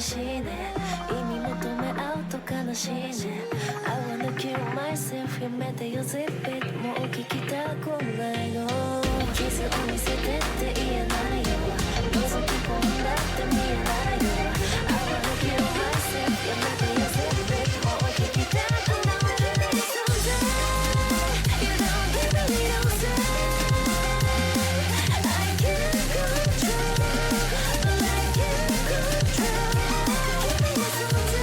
しいね意味求め合うと悲しいね I wanna kill myself やめてよ zip it もう聞きたくないのキスを見せてって言えないよ覗き込んだって見えないよ I wanna kill myself やめてよ zip it もう聞きたくない存在 You don't give me no say I can't control but I can't control君の存在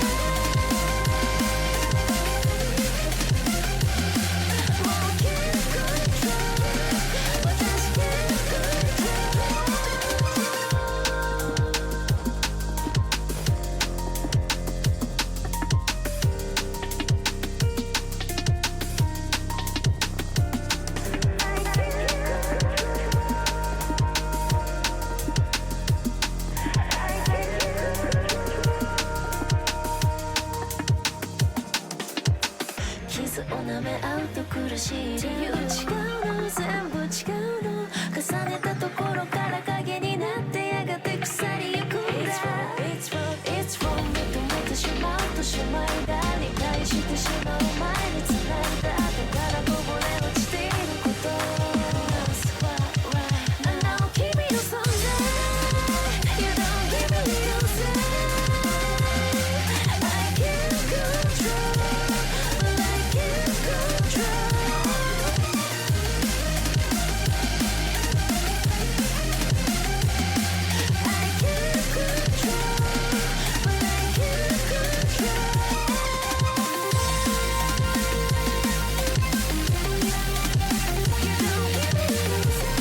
もう can't control 私 can't control キスを舐め合うと苦しい理由違うの全部違うの重ねたところから影になってやがて腐りゆくんだ It's wrong, it's wrong 認めてしまうとしまいだ理解してしまう前に繋いだ後からこぼれ落ちていること なお君の存在 You don't give me no say I can't control but I can't control I can't control but I can't control You don't give me no say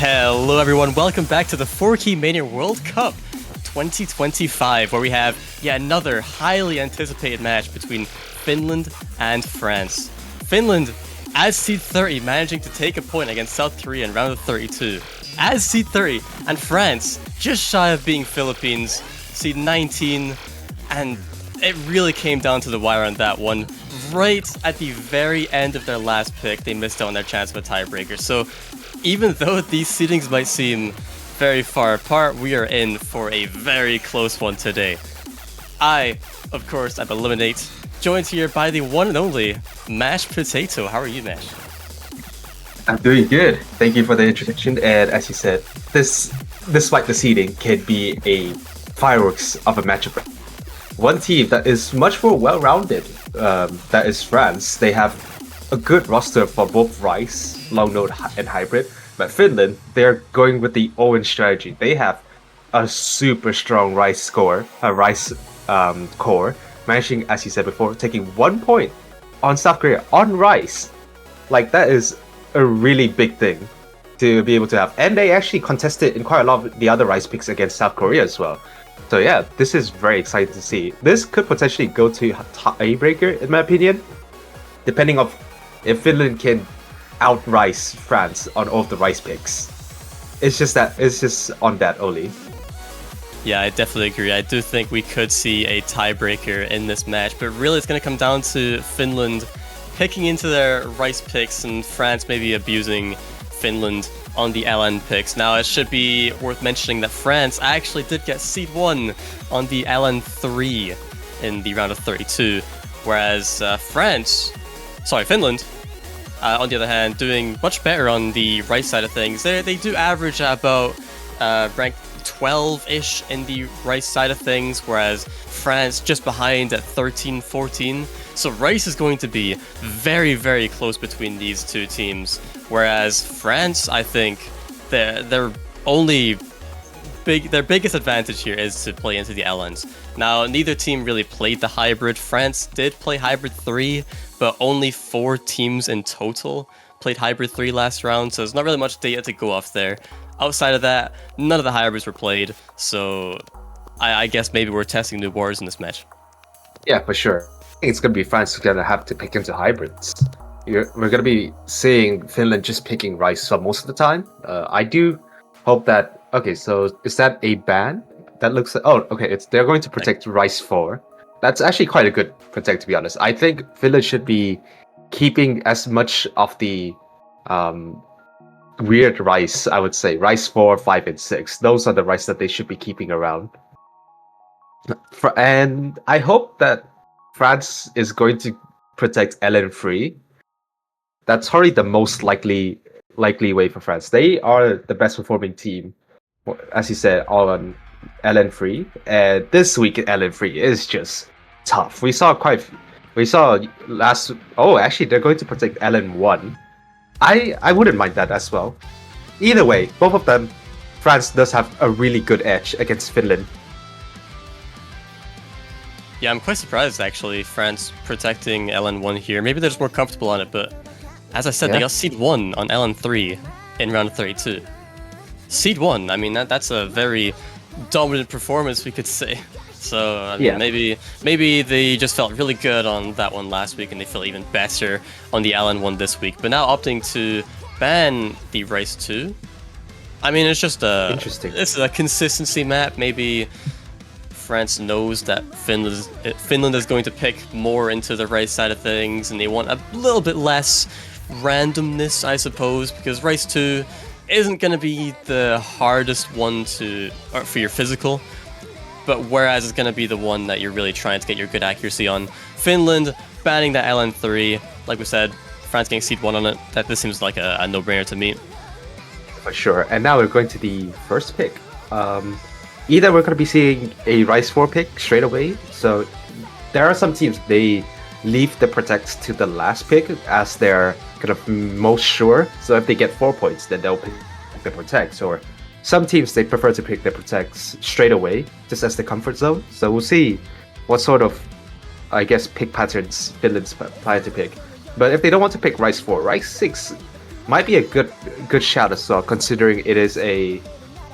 Hello everyone, welcome back to the 4Key Mania World Cup 2025, where we have yet another highly anticipated match between Finland and France. Finland, as seed 30, managing to take a point against South Korea in round of 32. As seed 30, and France, just shy of being Philippines, seed 19, and it really came down to the wire on that one. Right at the very end of their last pick, they missed out on their chance of a tiebreaker. So even though these seedings might seem very far apart, we are in for a very close one today. I, of course, am Eliminate, joined here by the one and only Mashed Potato. How are you, Mash? I'm doing good. Thank you for the introduction. And as you said, despite the seeding, can be a fireworks of a matchup. One team that is much more well-rounded, that is France. They have a good roster for both Rice, Long Note, and Hybrid. But Finland, they're going with the Owen strategy. They have a super strong Rice core, managing, as you said before, taking 1 point on South Korea on Rice. Like, that is a really big thing to be able to have. And they actually contested in quite a lot of the other Rice picks against South Korea as well. So yeah, this is very exciting to see. This could potentially go to tiebreaker, in my opinion, depending on if Finland can out-Rice France on all of the Rice picks. It's just on that only. Yeah, I definitely agree. I do think we could see a tiebreaker in this match, but really it's going to come down to Finland picking into their Rice picks and France maybe abusing Finland on the LN picks. Now, it should be worth mentioning that France actually did get seed 1 on the LN 3 in the round of 32, whereas Finland, on the other hand, doing much better on the right side of things. They do average about rank 12-ish in the right side of things, whereas France just behind at 13, 14. So Rice is going to be very, very close between these two teams, whereas France, I think, their biggest advantage here is to play into the LNs. Now, neither team really played the hybrid. France did play hybrid 3, but only 4 teams in total played hybrid 3 last round, so there's not really much data to go off there. Outside of that, none of the hybrids were played, so I guess maybe we're testing new waters in this match. Yeah, for sure. I think it's going to be France who's going to have to pick into hybrids. We're going to be seeing Finland just picking Rice for most of the time. I do hope that... Okay, so is that a ban? That looks like... Oh, okay, they're going to protect Rice 4. That's actually quite a good protect, to be honest. I think Finland should be keeping as much of the weird Rice, I would say. Rice 4, 5, and 6. Those are the Rice that they should be keeping around. And I hope that France is going to protect LN free. That's probably the most likely way for France. They are the best performing team, as you said, on LN free. And this week LN free is just tough. We saw last. Oh, actually, they're going to protect LN 1. I wouldn't mind that as well. Either way, both of them, France does have a really good edge against Finland. Yeah, I'm quite surprised, actually, France protecting LN1 here. Maybe they're just more comfortable on it, but as I said, They got seed 1 on LN3 in round 32. Seed 1, I mean, that's a very dominant performance, we could say. So, I mean, maybe they just felt really good on that one last week, and they feel even better on the LN1 this week. But now opting to ban the Rice 2. I mean, it's just it's a consistency map. Maybe France knows that Finland is going to pick more into the right side of things, and they want a little bit less randomness, I suppose, because Rice 2 isn't going to be the hardest one for your physical, but whereas it's going to be the one that you're really trying to get your good accuracy on. Finland banning that LN3, like we said, France getting seed 1 on it, this seems like a no-brainer to me. For sure, and now we're going to the first pick. Either we're going to be seeing a Rice 4 pick straight away. So there are some teams, they leave the protects to the last pick as they're kind of most sure. So if they get 4 points, then they'll pick the protects. Or some teams, they prefer to pick the protects straight away, just as the comfort zone. So we'll see what sort of, I guess, pick patterns Finland's plan to pick. But if they don't want to pick Rice 4, Rice 6 might be a good shout as well, considering it is a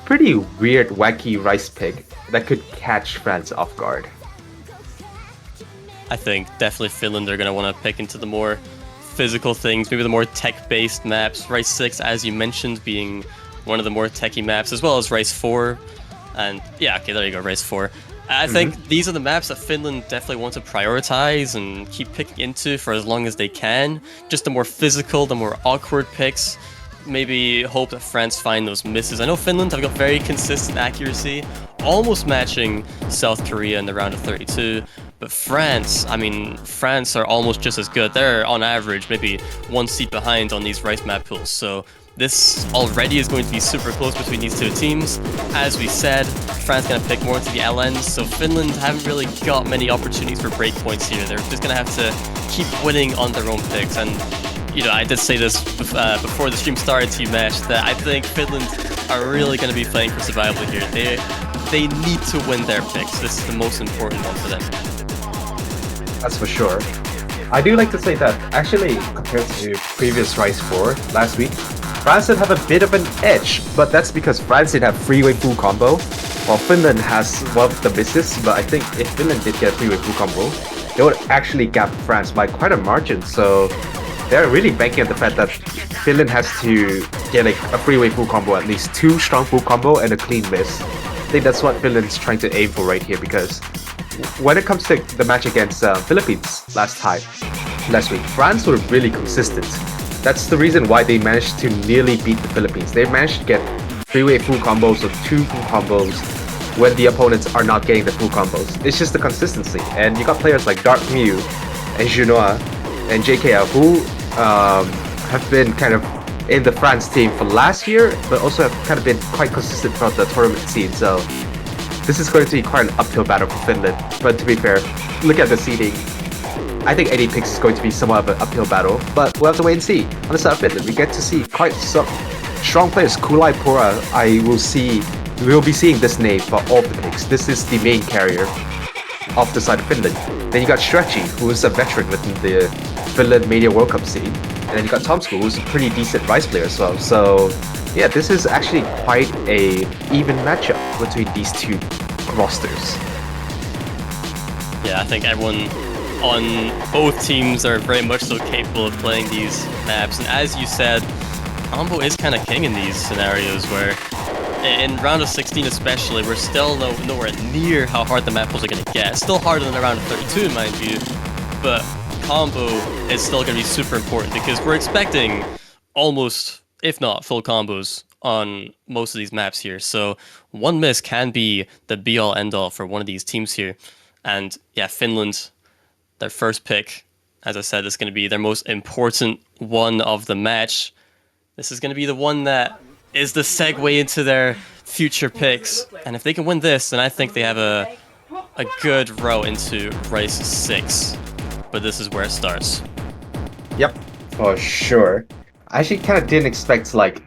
pretty weird, wacky rice pick that could catch France off guard. I think definitely Finland are going to want to pick into the more physical things, maybe the more tech-based maps. Rice 6, as you mentioned, being one of the more techie maps, as well as Rice 4. And yeah, okay, there you go, Rice 4. I think these are the maps that Finland definitely want to prioritize and keep picking into for as long as they can. Just the more physical, the more awkward picks. Maybe hope that France find those misses. I know Finland have got very consistent accuracy, almost matching South Korea in the round of 32. But France, I mean, France are almost just as good. They're on average maybe one seat behind on these Rice map pools. So this already is going to be super close between these two teams. As we said, France going to pick more into the LNs, so Finland haven't really got many opportunities for breakpoints here. They're just going to have to keep winning on their own picks. And, you know, I did say this before the stream started to you, Mesh, that I think Finland are really going to be playing for survival here. They need to win their picks. This is the most important one for them. That's for sure. I do like to say that, actually, compared to previous Rice 4 last week, France did have a bit of an edge, but that's because France did have freeway full combo, while Finland has one of the misses, but I think if Finland did get a freeway full combo, they would actually gap France by quite a margin, so they're really banking on the fact that Finland has to get a freeway full combo, at least 2 strong full combo and a clean miss. I think that's what Finland's trying to aim for right here, because when it comes to the match against Philippines last week, France were really consistent. That's the reason why they managed to nearly beat the Philippines. They managed to get freeway full combos or 2 full combos when the opponents are not getting the full combos. It's just the consistency. And you got players like Dark Mew and Junoa and JKL who have been kind of in the France team for last year, but also have kind of been quite consistent throughout the tournament scene. So this is going to be quite an uphill battle for Finland. But to be fair, look at the seeding. I think 80 picks is going to be somewhat of an uphill battle, but we'll have to wait and see. On the side of Finland, we get to see quite some strong players. Kulai Pora, we will be seeing this name for all the picks. This is the main carrier of the side of Finland. Then you got Stretchy, who is a veteran within the Finland Mania World Cup scene. And then you got Tom School, who's a pretty decent Rice player as well. So yeah, this is actually quite a even matchup between these two rosters. Yeah, I think everyone on both teams are very much so capable of playing these maps, and as you said, combo is kind of king in these scenarios where in round of 16 especially, we're still nowhere near how hard the map pools are going to get. Still harder than the round of 32, mind you, but combo is still going to be super important because we're expecting almost, if not full combos on most of these maps here. So one miss can be the be-all end-all for one of these teams here. And yeah, Finland, their first pick, as I said, is going to be their most important one of the match. This is going to be the one that is the segue into their future picks. And if they can win this, then I think they have a good row into Rice 6. But this is where it starts. Yep, for sure. I actually kind of didn't expect like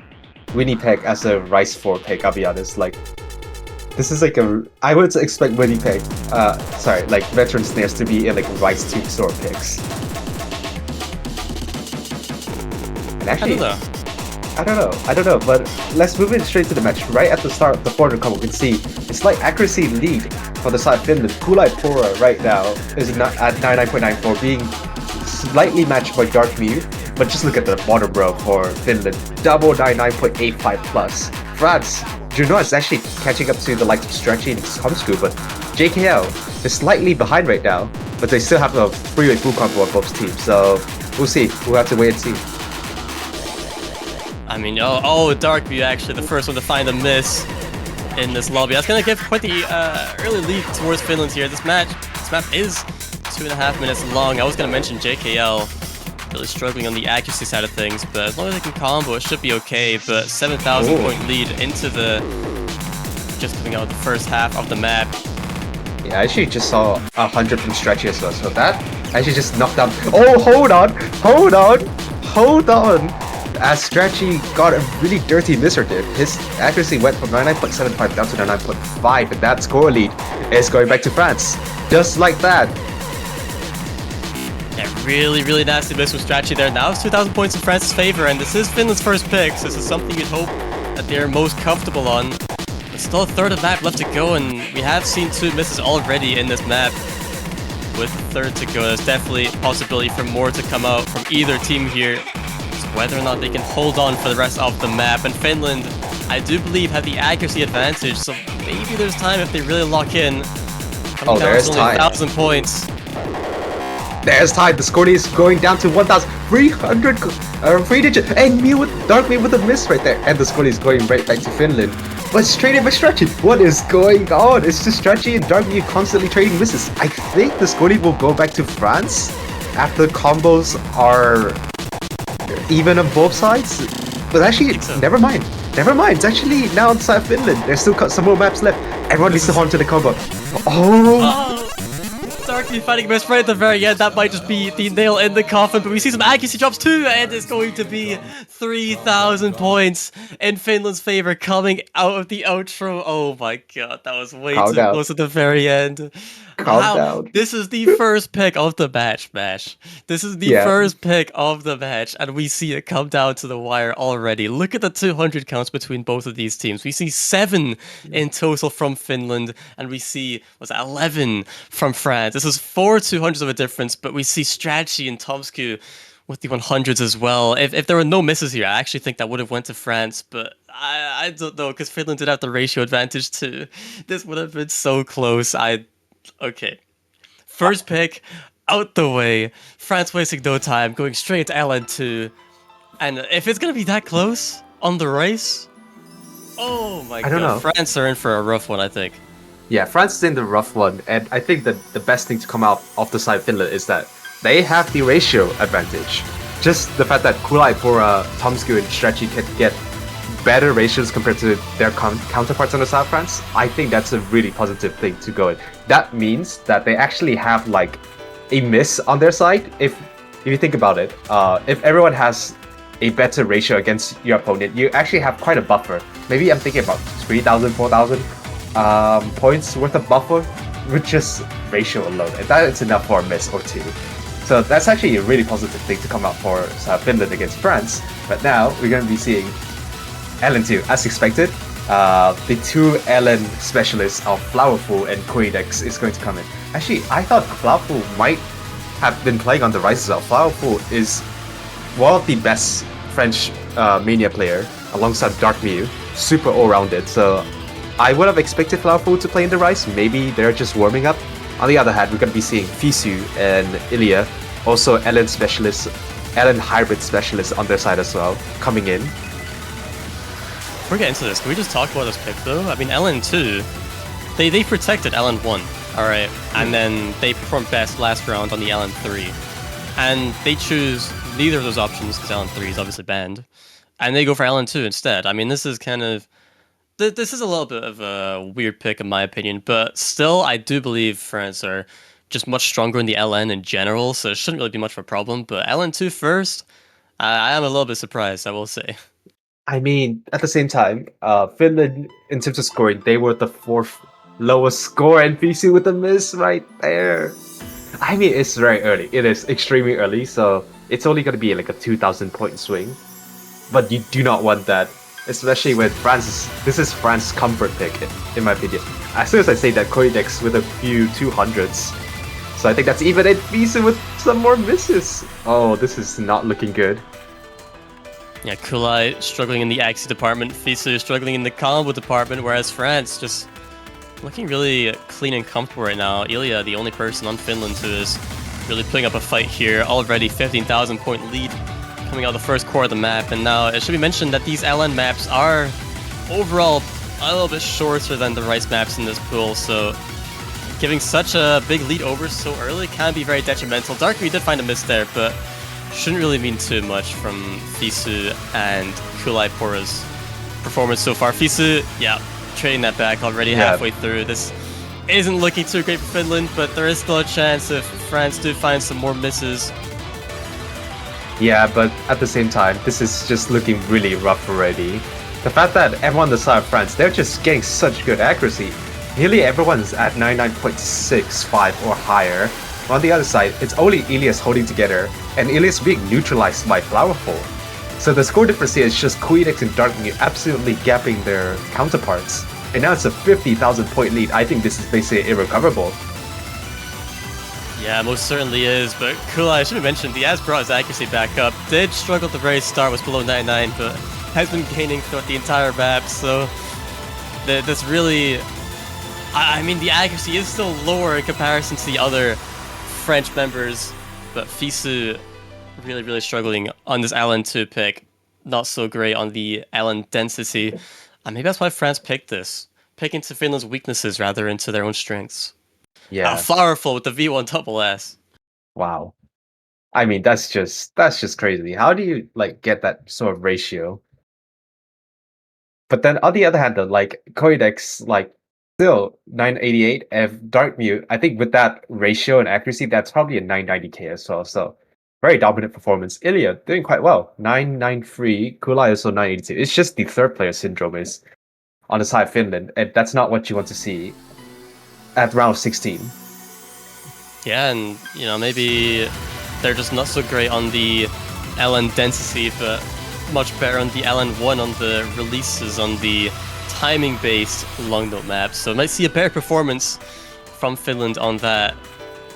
Winnipeg as a Rice 4 pick, I'll be honest. Like, this is like I would expect Winnipeg, like Veteran Snares to be in like Rice 2 sort of picks. And actually, I don't know, but let's move in straight to the match. Right at the start of the 400 combo, we can see a slight accuracy lead for the side of Finland. Kulai Pora right now is at 99.94, being slightly matched by Dark Mew. But just look at the bottom row for Finland, double 99.85 plus. France, Junoa is actually catching up to the likes of Stretchy and Comscrew, but JKL is slightly behind right now, but they still have a freeway full combo on both teams, so we'll see. We'll have to wait and see. I mean, Dark Mew actually, the first one to find a miss in this lobby. That's going to give quite the early lead towards Finland here. This map is 2.5 minutes long. I was going to mention JKL really struggling on the accuracy side of things, but as long as they can combo, it should be okay. But 7,000 point lead into just coming out of the first half of the map. Yeah, I actually just saw 100 from Stretchy as well, so that actually just knocked down. Oh, hold on! As Stretchy got a really dirty misser did, his accuracy went from 99.75 down to 99.5, and that score lead is going back to France. Just like that. Yeah, Really nasty miss with strategy there. Now it's 2,000 points in France's favor, and this is Finland's first pick, so this is something you'd hope that they're most comfortable on. There's still a third of the map left to go, and we have seen 2 misses already in this map. With a third to go, there's definitely a possibility for more to come out from either team here. So whether or not they can hold on for the rest of the map. And Finland, I do believe, have the accuracy advantage, so maybe there's time if they really lock in. Oh, there's time. 1,000 points. There's time. The score is going down to 1,300 3 digit. And Dark Me with a miss right there. And the score is going right back to Finland. But straight in by strategy. What is going on? It's just strategy and Dark Me constantly trading misses. I think the score will go back to France after combos are even on both sides. But actually, so. never mind. Never mind. It's actually now on the side of Finland. There's still some more maps left. Everyone needs to hold on to the combo. Oh! Darkly fighting best right at the very end. That might just be the nail in the coffin, but we see some accuracy drops too, and it's going to be 3,000 points in Finland's favor coming out of the outro. Oh my god, that was way too close at the very end. Calm down. This is the first pick of the match, Mash. This is the first pick of the match, and we see it come down to the wire already. Look at the 200 counts between both of these teams. We see 7 in total from Finland, and we see, 11 from France. This is 4 200s of a difference, but we see strategy and Tomsku with the 100s as well. If there were no misses here, I actually think that would have went to France, but I don't know, because Finland did have the ratio advantage too. This would have been so close. Okay. First pick, out the way. France wasting no time, going straight to LN2. And if it's going to be that close on the race, oh my god. don't know. France are in for a rough one, I think. Yeah, France is in the rough one, and I think that the best thing to come out of the side of Finland is that they have the ratio advantage. Just the fact that Kulai, Pora, Tomsku, and Stretchy can get better ratios compared to their counterparts on the side of France, I think that's a really positive thing to go in. That means that they actually have like a miss on their side. If you think about it, if everyone has a better ratio against your opponent, you actually have quite a buffer. Maybe I'm thinking about 3,000, 4,000 points worth of buffer with just ratio alone, and that is enough for a miss or 2. So that's actually a really positive thing to come out for Finland against France. But now we're going to be seeing LN2, as expected. The 2 LN specialists of Flowerful and Koidex is going to come in. Actually, I thought Flowerful might have been playing on the rise as well. Flowerful is one of the best French mania player alongside Dark Mew. Super all-rounded, so I would have expected Flowerful to play in the rise. Maybe they're just warming up. On the other hand, we're going to be seeing Fisu and Ilya, also LN specialists, LN hybrid specialists on their side as well, coming in. Before we get into this, can we just talk about this pick though? I mean, LN2, they protected LN1, alright, and then they performed best last round on the LN3. And they choose neither of those options because LN3 is obviously banned. And they go for LN2 instead. I mean, this is kind of... This is a little bit of a weird pick in my opinion, but still, I do believe France are just much stronger in the LN in general, so it shouldn't really be much of a problem. But LN2 first, I am a little bit surprised, I will say. I mean, at the same time, Finland, in terms of scoring, they were the 4th lowest score, and Fisu with a miss right there. I mean, it's very early. It is extremely early, so it's only going to be like a 2,000 point swing. But you do not want that. Especially with France, this is France's comfort pick, in my opinion. As soon as I say that, Koidex with a few 200s. So I think that's even it. Visa with some more misses. Oh, this is not looking good. Yeah, Kulai struggling in the Axie department, Fisu struggling in the combo department, whereas France just looking really clean and comfortable right now. Ilya, the only person on Finland who is really putting up a fight here. Already 15,000 point lead coming out of the first core of the map, and now it should be mentioned that these LN maps are overall a little bit shorter than the Rice maps in this pool, so giving such a big lead over so early can be very detrimental. Darkry did find a miss there, but shouldn't really mean too much from Fisu and Kulai Pora's performance so far. Fisu, yeah, trading that back already halfway through. This isn't looking too great for Finland, but there is still a chance if France do find some more misses. Yeah, but at the same time, this is just looking really rough already. The fact that everyone on the side of France, they're just getting such good accuracy. Nearly everyone's at 99.65 or higher. On the other side, it's only Ilias holding together, and Ilias being neutralized by Flowerful. So the score difference here is just Queenix and Darkmute absolutely gapping their counterparts. And now it's a 50,000 point lead. I think this is basically irrecoverable. Yeah, most certainly is, but Kulai, I should have mentioned, he has brought his accuracy back up. Did struggle at the very start, was below 99, but has been gaining throughout the entire map, so that's really... I mean, the accuracy is still lower in comparison to the other French members, but Fisu really struggling on this LN2 pick. Not so great on the LN density. Maybe that's why France picked this. Pick into Finland's weaknesses rather into their own strengths. Yeah. Flowerful with the V1 double S. Wow. I mean, that's just crazy. How do you like get that sort of ratio? But then on the other hand, though, like Coidex, like still 988, and Darkmute, I think with that ratio and accuracy, that's probably a 990k as well. So very dominant performance. Ilya doing quite well. 993, Kulai also 982. It's just the third player syndrome is on the side of Finland, and that's not what you want to see at round 16. Yeah, and you know, maybe they're just not so great on the LN density, but much better on the LN1 on the releases, on the timing-based long note maps. So might see a better performance from Finland on that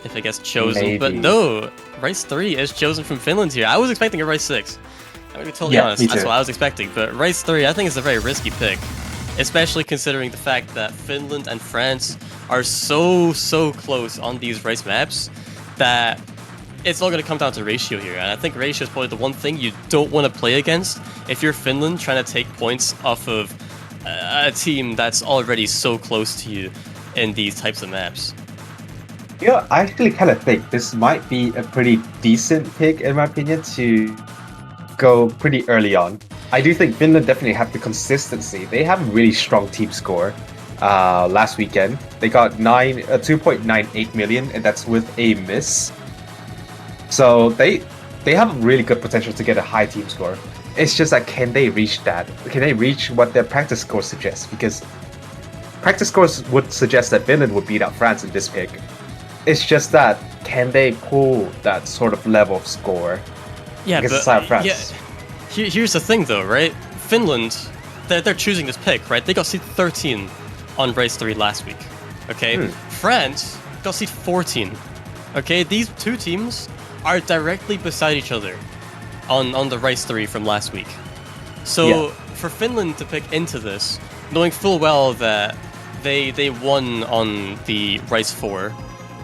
if it gets chosen. Maybe. But no, Rice 3 is chosen from Finland here. I was expecting a Rice 6. I'm gonna be totally honest, me that's too. what I was expecting. But Rice 3, I think is a very risky pick, especially considering the fact that Finland and France are so close on these race maps that it's all going to come down to ratio here. And I think ratio is probably the one thing you don't want to play against if you're Finland trying to take points off of a team that's already so close to you in these types of maps. Yeah, I actually kind of think this might be a pretty decent pick, in my opinion, to go pretty early on. I do think Finland definitely have the consistency. They have a really strong team score. Last weekend, they got 2.98 million, and that's with a miss. So they have really good potential to get a high team score. It's just that can they reach that? Can they reach what their practice scores suggest? Because practice scores would suggest that Finland would beat out France in this pick. It's just that can they pull that sort of level of score? Yeah, against but the side of France? yeah, here's the thing though, right? Finland, they're choosing this pick, right? They got seed 13 on race 3 last week. Okay, France got seed 14. Okay, these two teams are directly beside each other on the race 3 from last week. So for Finland to pick into this, knowing full well that they won on the race 4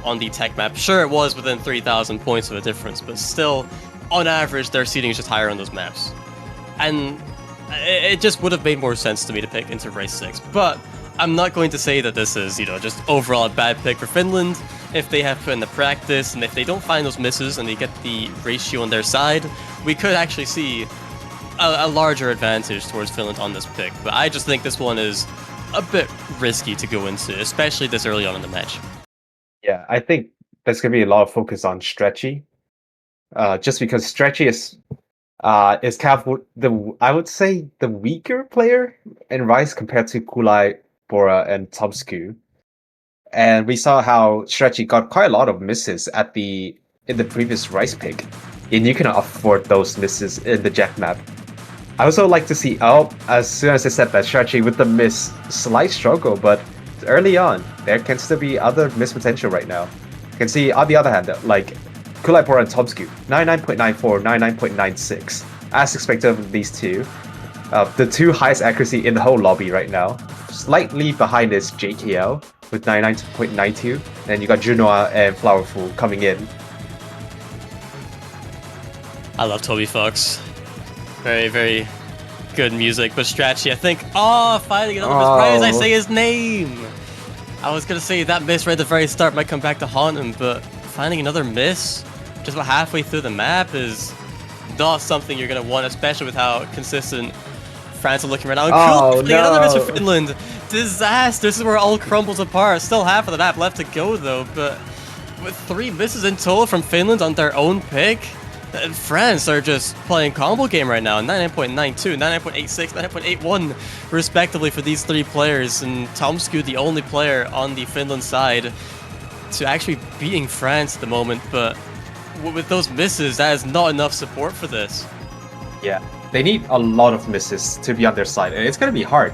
on the tech map. Sure, it was within 3,000 points of a difference, but still, on average, their seeding is just higher on those maps. And it just would have made more sense to me to pick into race 6. But I'm not going to say that this is, you know, just overall a bad pick for Finland. If they have put in the practice, and if they don't find those misses and they get the ratio on their side, we could actually see a larger advantage towards Finland on this pick. But I just think this one is a bit risky to go into, especially this early on in the match. Yeah, I think there's gonna be a lot of focus on Stretchy, just because Stretchy is kind of I would say the weaker player in Rise compared to Kulai, Bora, and Tomsku. And we saw how Stretchy got quite a lot of misses in the previous Rise pick, and you cannot afford those misses in the Jack map. I also like to see as soon as I said that, Stretchy with the miss, slight struggle, but early on there can still be other miss potential right now. You can see on the other hand, like Kulai, Bora, and Tomsku, 99.94, 99.96. As expected of these two. The two highest accuracy in the whole lobby right now. Slightly behind is JKL with 99.92. And you got Junoa and Flowerful coming in. I love Toby Fox. Very good music. But Stretchy, I think, finally another miss. Right as I say his name. I was going to say that miss right at the very start might come back to haunt him, but finding another miss just about halfway through the map is not something you're going to want, especially with how consistent France are looking right now. And cool, another miss for Finland. Disaster. This is where it all crumbles apart. Still half of the map left to go, though, but with 3 misses in total from Finland on their own pick, France are just playing combo game right now. 99.92, 99.86, 99.81, respectively for these 3 players. And Tomsku, the only player on the Finland side, to actually beating France at the moment, but with those misses, that is not enough support for this. Yeah, they need a lot of misses to be on their side, and it's gonna be hard.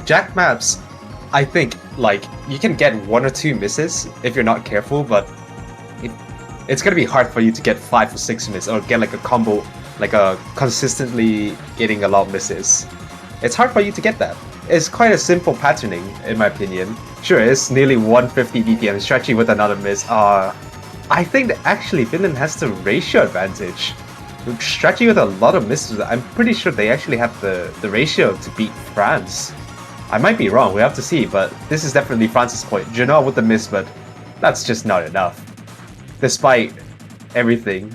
Jack maps, I think, like, you can get 1 or 2 misses if you're not careful, but it's gonna be hard for you to get 5 or 6 misses, or get like a combo, like a consistently getting a lot of misses. It's hard for you to get that. It's quite a simple patterning, in my opinion. Sure, it's nearly 150 DPM, stretchy with another miss. I think that actually Finland has the ratio advantage. Stretchy with a lot of misses, I'm pretty sure they actually have the ratio to beat France. I might be wrong, we have to see, but this is definitely France's point. Junot with the miss, but that's just not enough. Despite everything.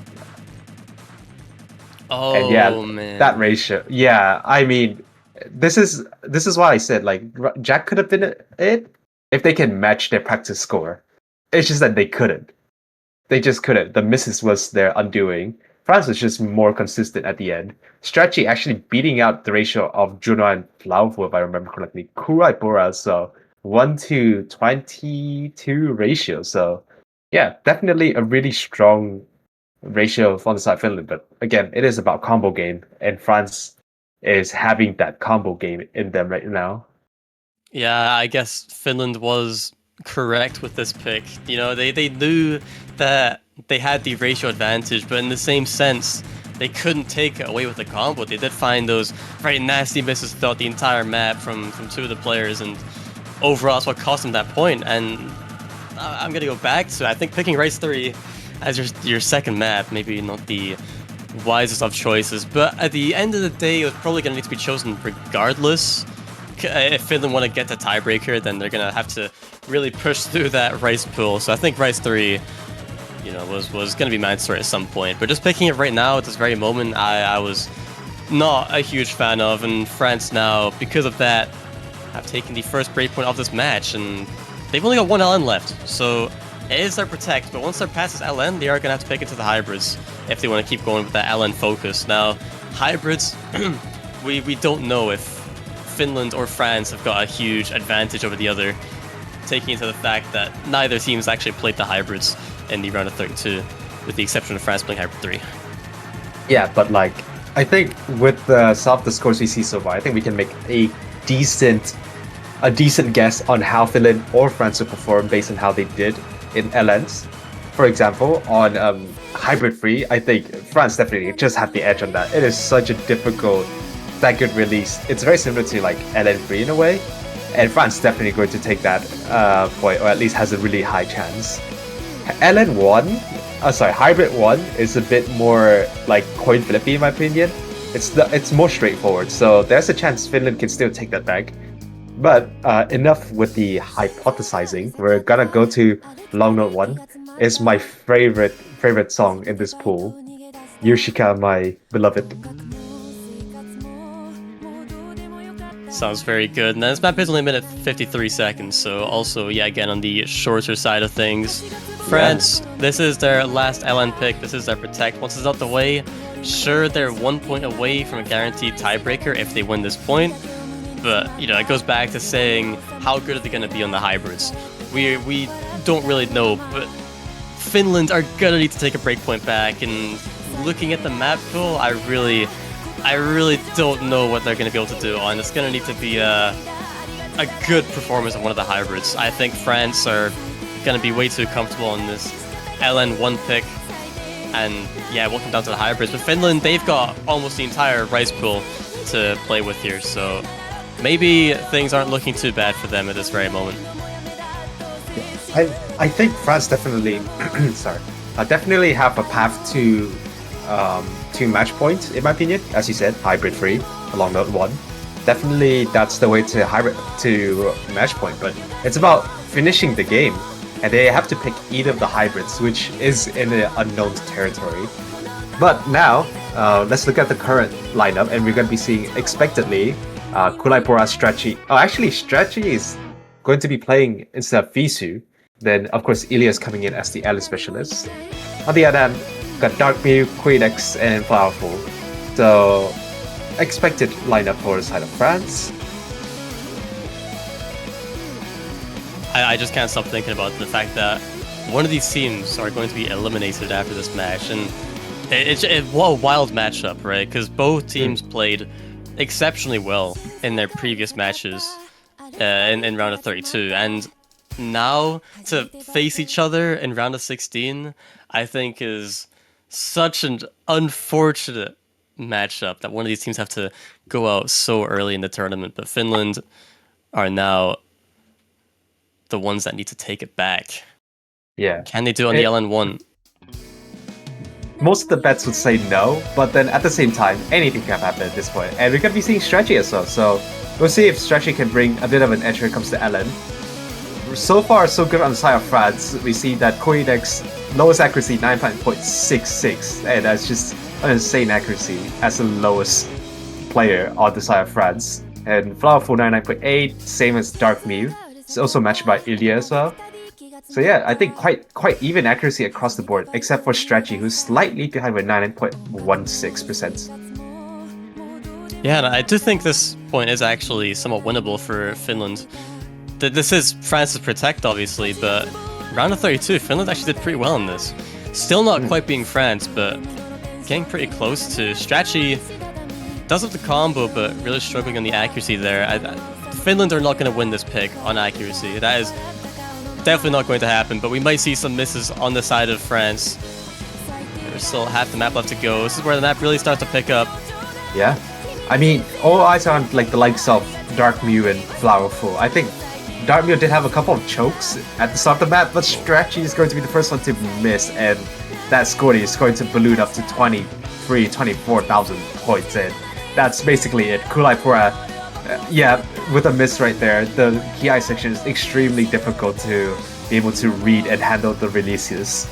Oh, And yeah, man. that ratio. Yeah, I mean, this is why I said, like, Jack could have been it if they can match their practice score. It's just that they couldn't. They just couldn't. The misses was their undoing. France was just more consistent at the end. Stretchy actually beating out the ratio of Juno and Lauvo, if I remember correctly. Kurai Bora, so 1-to-22 ratio. So yeah, definitely a really strong ratio on the side of Finland. But again, it is about combo game, and France is having that combo game in them right now. Yeah, I guess Finland was correct with this pick. You know, they knew that they had the ratio advantage, but in the same sense, they couldn't take it away with the combo. They did find those very nasty misses throughout the entire map from 2 of the players, and overall that's what cost them that point. And I'm gonna go back to, I think, picking Race 3 as your second map, maybe not the wisest of choices, but at the end of the day, it was probably gonna need to be chosen regardless. If Finland want to get the tiebreaker, then they're gonna have to really push through that Rice pool. So I think Rice 3, you know, was gonna be mandatory at some point. But just picking it right now at this very moment, I was not a huge fan of. And France now, because of that, have taken the first breakpoint of this match, and they've only got 1 LN left. So it is their protect, but once they're past this LN, they are gonna have to pick it to the hybrids if they want to keep going with that LN focus. Now, hybrids, we don't know if Finland or France have got a huge advantage over the other, taking into the fact that neither team's actually played the hybrids in the round of 32, with the exception of France playing hybrid 3. Yeah, but like, I think with some of the scores we see so far, I think we can make a decent guess on how Finland or France will perform based on how they did in LNs. For example, on hybrid 3, I think France definitely just have the edge on that. It is such a difficult staggered release. It's very similar to like LN3 in a way, and France definitely going to take that point, or at least has a really high chance. Hybrid 1 is a bit more like coin flippy in my opinion. It's more straightforward, so there's a chance Finland can still take that back. But enough with the hypothesizing. We're gonna go to Long Note 1. It's my favorite song in this pool. Yushika, my beloved. Sounds very good. And this map is only a minute 53 seconds, so also, yeah, again, on the shorter side of things. France, this is their last LN pick. This is their protect. Once it's out the way, sure, they're 1 point away from a guaranteed tiebreaker if they win this point. But, you know, it goes back to saying, how good are they going to be on the hybrids? We don't really know, but Finland are going to need to take a breakpoint back. And looking at the map pool, I really don't know what they're going to be able to do, and it's going to need to be a good performance of one of the hybrids. I think France are going to be way too comfortable on this LN1 pick, and yeah, we'll come down to the hybrids. But Finland, they've got almost the entire rice pool to play with here, so maybe things aren't looking too bad for them at this very moment. I think France definitely, definitely have a path to match points, in my opinion. As you said, hybrid 3 along Note 1. Definitely that's the way to match point, but it's about finishing the game, and they have to pick either of the hybrids, which is in the unknown territory. But now, let's look at the current lineup, and we're going to be seeing expectedly Kulaipora, Stretchy. Oh, actually, Stretchy is going to be playing instead of Visu. Then, of course, Ilias coming in as the ally specialist. On the other hand, got Dark Mew, Queen X, and Flowerful. So, expected lineup for the side of France. I just can't stop thinking about the fact that one of these teams are going to be eliminated after this match, and what a wild matchup, right? Because both teams played exceptionally well in their previous matches in round of 32, and now to face each other in round of 16, I think is such an unfortunate matchup that one of these teams have to go out so early in the tournament. But Finland are now the ones that need to take it back. Yeah. Can they do it on the LN1? Most of the bets would say no, but then at the same time, anything can happen at this point. And we're going to be seeing Stretchy as well, so we'll see if Stretchy can bring a bit of an edge when it comes to LN. So far, so good on the side of France. We see that Koidek's lowest accuracy, 9.66, and that's just an insane accuracy as the lowest player on the side of France. And Flowerful 99.8, same as Dark Mew. It's also matched by Ilya as well. So yeah, I think quite even accuracy across the board, except for Stretchy, who's slightly behind with 99.16%. Yeah, and I do think this point is actually somewhat winnable for Finland. This is France's protect, obviously, but round of 32, Finland actually did pretty well in this. Still not quite being France, but getting pretty close to. Stretchy does have the combo, but really struggling on the accuracy there. Finland are not going to win this pick on accuracy. That is definitely not going to happen, but we might see some misses on the side of France. There's still half the map left to go. This is where the map really starts to pick up. Yeah. I mean, all eyes are on like the likes of Dark Mew and Flowerful. I think Dark Mew did have a couple of chokes at the start of the map, but Stretchy is going to be the first one to miss, and that score is going to balloon up to 24,000 points, and that's basically it. Kulaipura, yeah, with a miss right there, the KI section is extremely difficult to be able to read and handle the releases.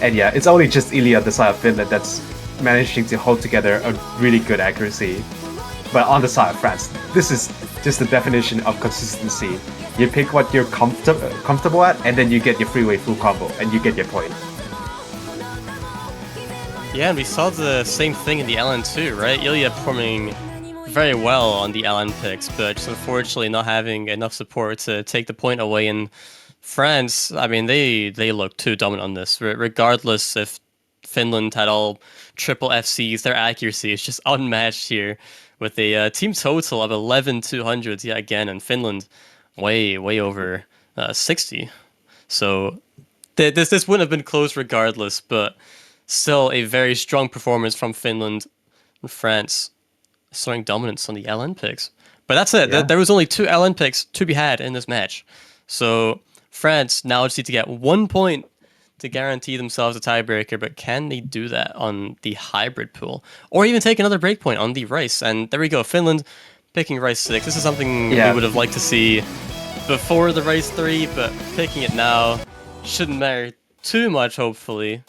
And yeah, it's only just Ilya on the side of Finland that's managing to hold together a really good accuracy. But on the side of France, this is just the definition of consistency. You pick what you're comfortable at, and then you get your freeway full combo, and you get your point. Yeah, and we saw the same thing in the LN2, right? Ilya performing very well on the LN picks, but just unfortunately not having enough support to take the point away. In France, I mean, they look too dominant on this. Regardless if Finland had all triple FCs, their accuracy is just unmatched here, with a team total of 11,200 yet again, and Finland way over 60. So this wouldn't have been close regardless, but still a very strong performance from Finland and France, showing dominance on the LN picks. But that's it. Yeah. There was only 2 LN picks to be had in this match. So France now just need to get 1 point to guarantee themselves a tiebreaker, but can they do that on the hybrid pool? Or even take another breakpoint on the Rice? And there we go, Finland picking Rice 6. This is something we would have liked to see before the Rice 3, but picking it now shouldn't matter too much, hopefully.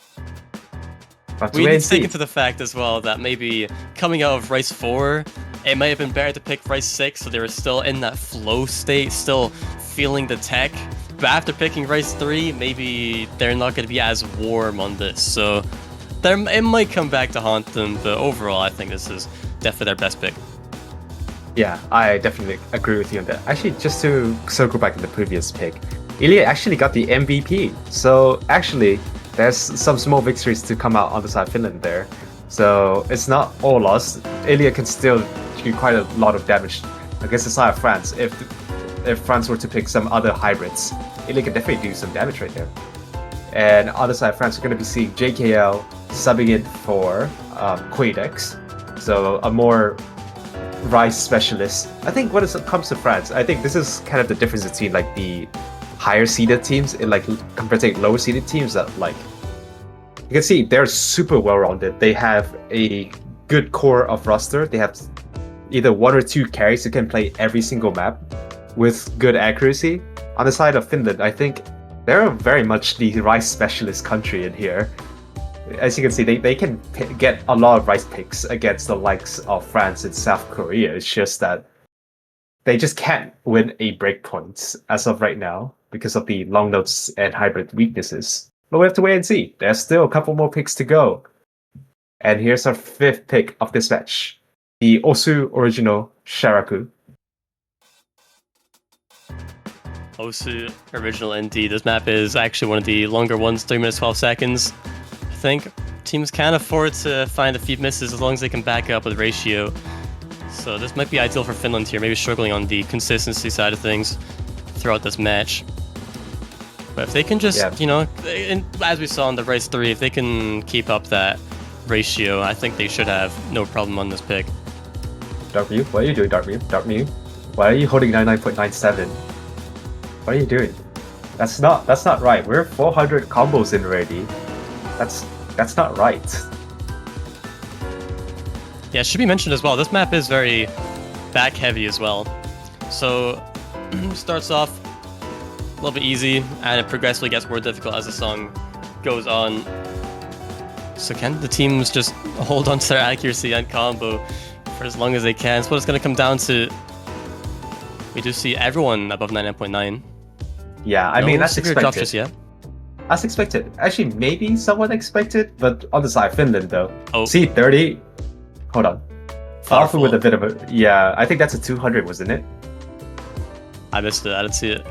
We need to take into the fact as well that maybe coming out of Rice 4, it might have been better to pick Rice 6, so they were still in that flow state, still feeling the tech. But after picking Rice 3, maybe they're not going to be as warm on this. So it might come back to haunt them, but overall, I think this is definitely their best pick. Yeah, I definitely agree with you on that. Actually, just to circle back to the previous pick, Ilya actually got the MVP. So actually, there's some small victories to come out on the side of Finland there. So it's not all lost. Ilya can still do quite a lot of damage against the side of France. If France were to pick some other hybrids, Ilya can definitely do some damage right there. And on the side of France, we're going to be seeing JKL subbing in for Quadex. So a more Rice specialist. I think when it comes to France, I think this is kind of the difference between like the higher seeded teams and like compared to lower seeded teams that like you can see they're super well rounded. They have a good core of roster. They have either 1 or 2 carries who can play every single map with good accuracy. On the side of Finland, I think they're very much the Rice specialist country in here. As you can see, they can get a lot of Rice picks against the likes of France and South Korea. It's just that they just can't win a breakpoint as of right now because of the long notes and hybrid weaknesses. But we have to wait and see. There's still a couple more picks to go. And here's our 5th pick of this match. The Osu original Sharaku. Osu original ND. This map is actually one of the longer ones, 3 minutes 12 seconds. I think teams can afford to find a few misses as long as they can back up with ratio. So this might be ideal for Finland here, maybe struggling on the consistency side of things throughout this match. But if they can just, you know, as we saw in the race 3, if they can keep up that ratio, I think they should have no problem on this pick. Dark Mew, what are you doing, Dark Mew? Dark Mew, why are you holding 99.97? What are you doing? That's not right. We're 400 combos in already. That's not right. Yeah, it should be mentioned as well. This map is very back heavy as well. So starts off a little bit easy, and it progressively gets more difficult as the song goes on. So can the teams just hold on to their accuracy and combo for as long as they can? That's what it's going to come down to. We do see everyone above 99.9. Yeah, I mean, that's expected. Just yet. That's expected. Actually, maybe somewhat expected, but on the side, Finland though. Oh. C30. Hold on. Powerful. With a bit of a... Yeah, I think that's a 200, wasn't it? I missed it. I didn't see it.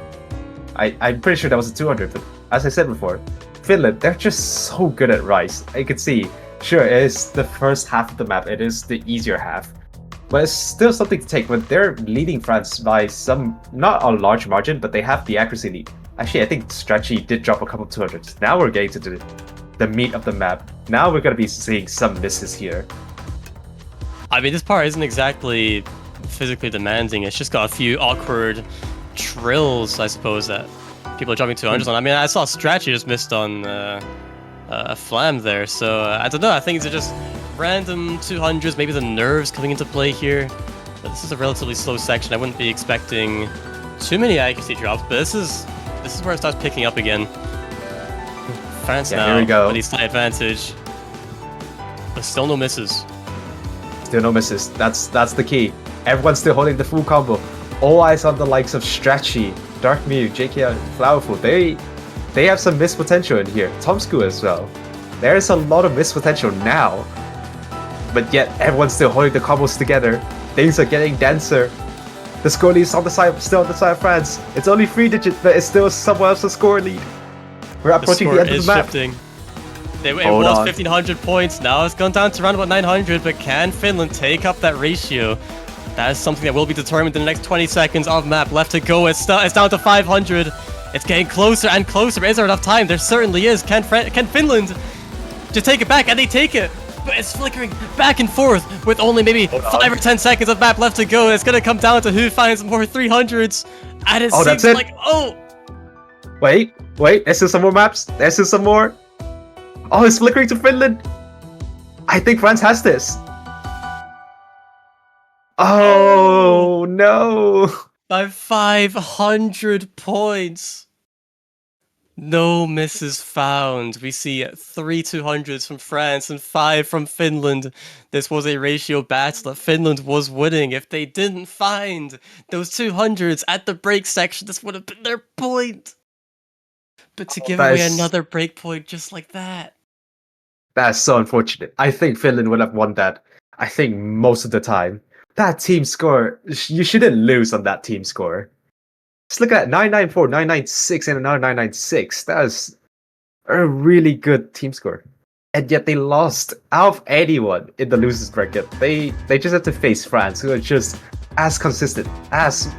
I'm pretty sure that was a 200, but as I said before, Finland, they're just so good at Rice. You can see, sure, it is the first half of the map. It is the easier half. But it's still something to take. But they're leading France by some, not a large margin, but they have the accuracy lead. Actually, I think Stretchy did drop a couple of 200s. Now we're getting to the meat of the map. Now we're going to be seeing some misses here. I mean, this part isn't exactly physically demanding. It's just got a few awkward trills, I suppose, that people are dropping 200s on. I mean, I saw Stretchy just missed on a flam there. So I don't know. I think it's just random 200s, maybe the nerves coming into play here. But this is a relatively slow section. I wouldn't be expecting too many accuracy drops, but this is where it starts picking up again. France now here we go. with the slight advantage, but still no misses. Still no misses. That's the key. Everyone's still holding the full combo. All eyes on the likes of Stretchy, Dark Mew, JK, Flowerful. They have some miss potential in here. Tomsku as well. There's a lot of miss potential now. But yet everyone's still holding the combos together. Things are getting denser. The score lead is on the side, still on the side of France. It's only 3 digits, but it's still someone else's score lead. We're approaching the end of the map. Shifting. It was 1,500 points. Now it's gone down to around about 900. But can Finland take up that ratio? That is something that will be determined in the next 20 seconds of map left to go. It's down to 500. It's getting closer and closer. Is there enough time? There certainly is. Can Finland just take it back? And they take it. But it's flickering back and forth with only maybe 5 or 10 seconds of map left to go. It's going to come down to who finds more 300s. And it seems like, Wait, there's still some more maps. There's still some more. Oh, it's flickering to Finland. I think France has this. Oh, no. By 500 points. No misses found. We see 3 200s from France and 5 from Finland. This was a ratio battle that Finland was winning. If they didn't find those 200s at the break section, this would have been their point. But to give away another break point just like that. That's so unfortunate. I think Finland would have won that. I think most of the time. That team score, you shouldn't lose on that team score. Just look at 994, 996, and another 996. That is a really good team score. And yet they lost out of anyone in the losers bracket. They just have to face France, who are just as consistent, as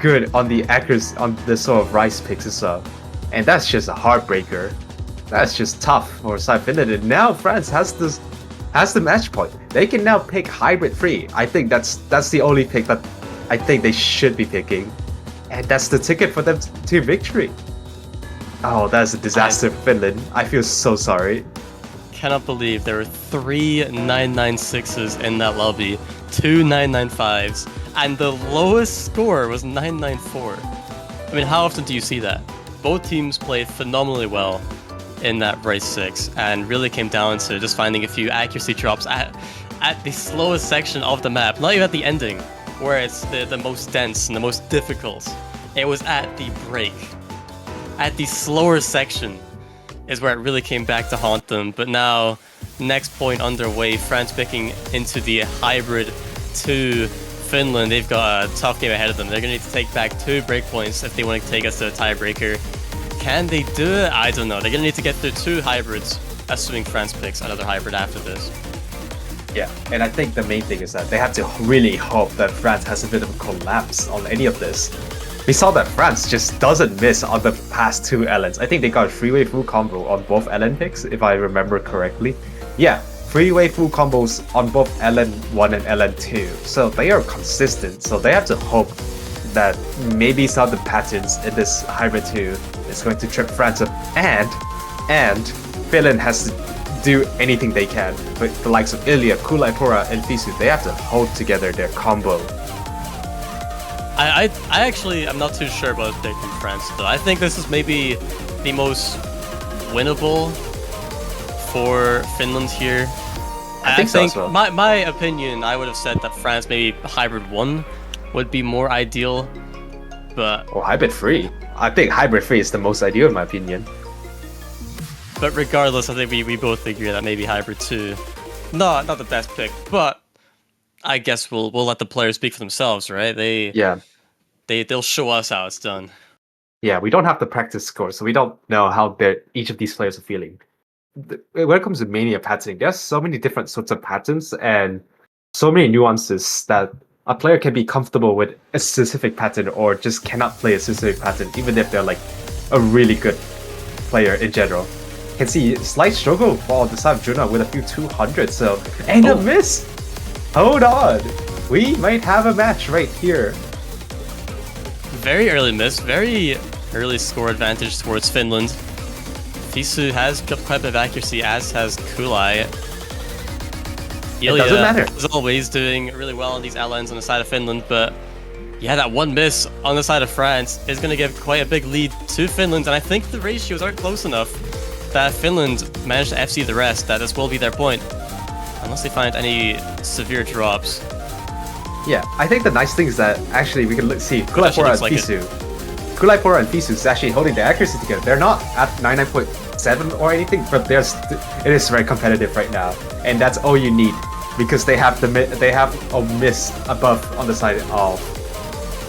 good on the accuracy, on the sort of Rice picks as well. And that's just a heartbreaker. That's just tough for Side Finland. And now France has the match point. They can now pick Hybrid 3. I think that's the only pick that I think they should be picking. And that's the ticket for them to victory. Oh, that's a disaster for Finland. I feel so sorry. Cannot believe there were 3 996s in that lobby, 2 995s, and the lowest score was 994. I mean, how often do you see that? Both teams played phenomenally well in that race 6, and really came down to just finding a few accuracy drops at the slowest section of the map, not even at the ending, where it's the most dense and the most difficult. It was at the break. At the slower section is where it really came back to haunt them. But now, next point underway, France picking into the Hybrid 2 Finland, they've got a tough game ahead of them. They're going to need to take back 2 breakpoints if they want to take us to a tiebreaker. Can they do it? I don't know. They're going to need to get through 2 hybrids, assuming France picks another hybrid after this. Yeah, and I think the main thing is that they have to really hope that France has a bit of a collapse on any of this. We saw that France just doesn't miss on the past 2 LNs. I think they got a 3-way full combo on both LN picks, if I remember correctly. Yeah, 3-way full combos on both LN1 and LN2. So they are consistent, so they have to hope that maybe some of the patterns in this hybrid 2 is going to trip France up, and Finland has to do anything they can. But the likes of Ilya, Kulaipora, and Fisu, they have to hold together their combo. I actually, I'm not too sure about predicting France though. I think this is maybe the most winnable for Finland here. I think so as well. My opinion, I would have said that France maybe hybrid 1 would be more ideal, but... Or hybrid 3. I think hybrid 3 is the most ideal in my opinion. But regardless, I think we both agree that maybe hybrid 2, not the best pick, but I guess we'll let the players speak for themselves, right? They'll show us how it's done. Yeah, we don't have the practice score, so we don't know how each of these players are feeling. When it comes to mania patterning, there's so many different sorts of patterns and so many nuances that a player can be comfortable with a specific pattern or just cannot play a specific pattern, even if they're like a really good player in general. Can see slight struggle for the side of Juna with a few 200s, so and a miss. Hold on, we might have a match right here. Very early miss, very early score advantage towards Finland. Fisu has got quite a bit of accuracy, as has Kulai. Ilya, doesn't matter. as always, doing really well on these LNs on the side of Finland, but yeah, that one miss on the side of France is going to give quite a big lead to Finland, and I think the ratios aren't close enough that Finland managed to FC the rest, that this will be their point, unless they find any severe drops. Yeah, I think the nice thing is that actually we can see Kulaipora and Fisu. Kulaipora and Fisu is actually holding the accuracy together. They're not at 99.7 or anything, but it is very competitive right now, and that's all you need because they have a miss above on the side of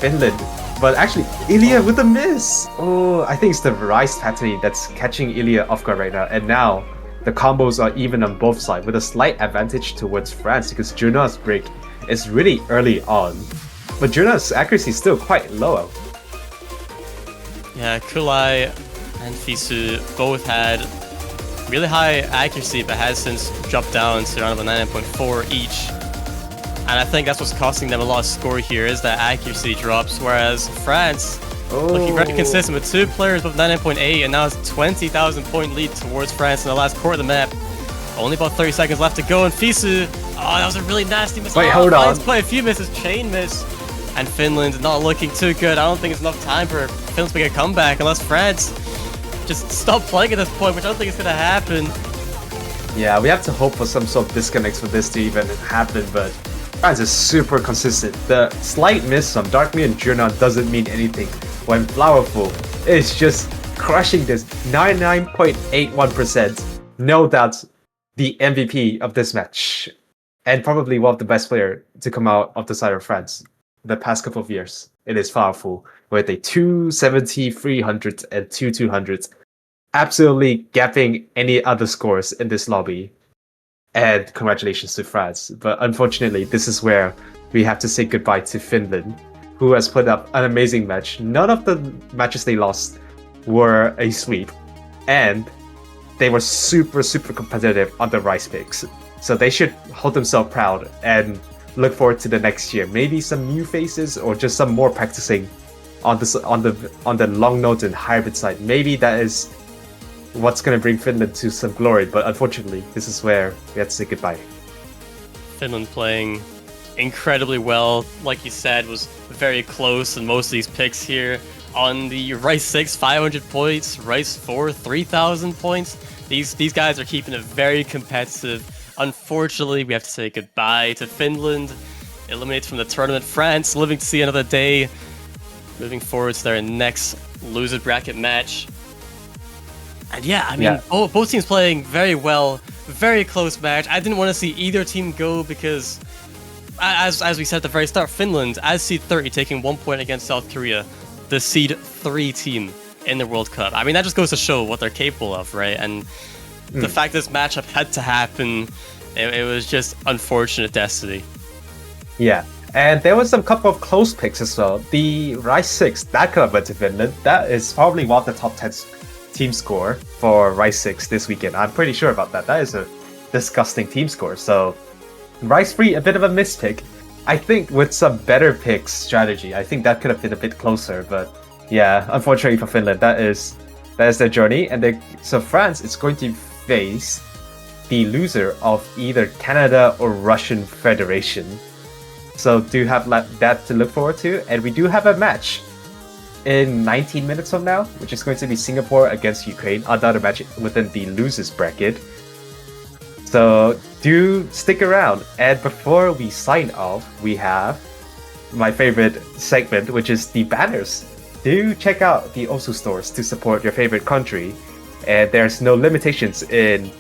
Finland. But actually, Ilya with a miss! Oh, I think it's the Rise patterning that's catching Ilya off guard right now. And now, the combos are even on both sides, with a slight advantage towards France because Juna's break is really early on. But Juna's accuracy is still quite low. Yeah, Kulai and Fisu both had really high accuracy, but has since dropped down to around about 99.4 each. And I think that's what's costing them a lot of score here, is that accuracy drops, whereas France looking very consistent with 2 players with 99.8, and now it's a 20,000 point lead towards France in the last quarter of the map. Only about 30 seconds left to go, and Fisu, oh, that was a really nasty miss. Wait, hold on. Quite a few misses, chain miss. And Finland not looking too good. I don't think it's enough time for Finland to make a comeback unless France just stop playing at this point, which I don't think is going to happen. Yeah, we have to hope for some sort of disconnects for this to even happen, but France is super consistent. The slight miss from Darkme and Juna doesn't mean anything when Flowerful is just crushing this 99.81%. No doubt the MVP of this match and probably one of the best player to come out of the side of France the past couple of years. It is Flowerful with a 270, 300, and 200. Absolutely gapping any other scores in this lobby. And congratulations to France. But unfortunately, this is where we have to say goodbye to Finland, who has put up an amazing match. None of the matches they lost were a sweep. And they were super, super competitive on the Rice picks. So they should hold themselves proud and look forward to the next year. Maybe some new faces or just some more practicing on the long note and hybrid side. Maybe that is what's going to bring Finland to some glory, but unfortunately, this is where we have to say goodbye. Finland playing incredibly well, like you said, was very close in most of these picks here. On the Rice 6, 500 points, Rice 4, 3,000 points. These guys are keeping it very competitive. Unfortunately, we have to say goodbye to Finland. Eliminated from the tournament. France living to see another day. Moving forward to their next loser bracket match. And yeah, I mean, both teams playing very well. Very close match. I didn't want to see either team go because as we said at the very start, Finland as seed 30 taking 1 point against South Korea, the seed 3 team in the World Cup. I mean, that just goes to show what they're capable of, right? And the fact this matchup had to happen, it was just unfortunate destiny. Yeah, and there was some couple of close picks as well. The Rise 6, that could have went to Finland. That is probably one of the top 10 team score for Rise 6 this weekend. I'm pretty sure about that. That is a disgusting team score. So Rise 3, a bit of a mispick. I think with some better picks strategy, I think that could have been a bit closer. But yeah, unfortunately for Finland, that is their journey. And so France is going to face the loser of either Canada or Russian Federation. So do have that to look forward to. And we do have a match in 19 minutes from now, which is going to be Singapore against Ukraine, another match within the losers bracket. So do stick around. And before we sign off, we have my favorite segment, which is the banners. Do check out the OSU stores to support your favorite country. And there's no limitations in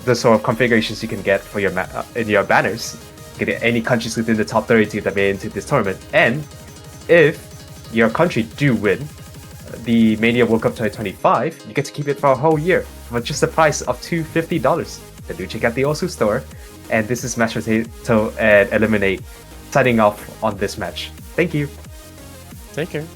the sort of configurations you can get for your in your banners. You can get any countries within the top 32 that made into this tournament. And if your country do win the Mania World Cup 2025, you get to keep it for a whole year for just the price of $250. Then do check out the OSU store. And this is Match Potato and Eliminate signing off on this match. Thank you. Take care.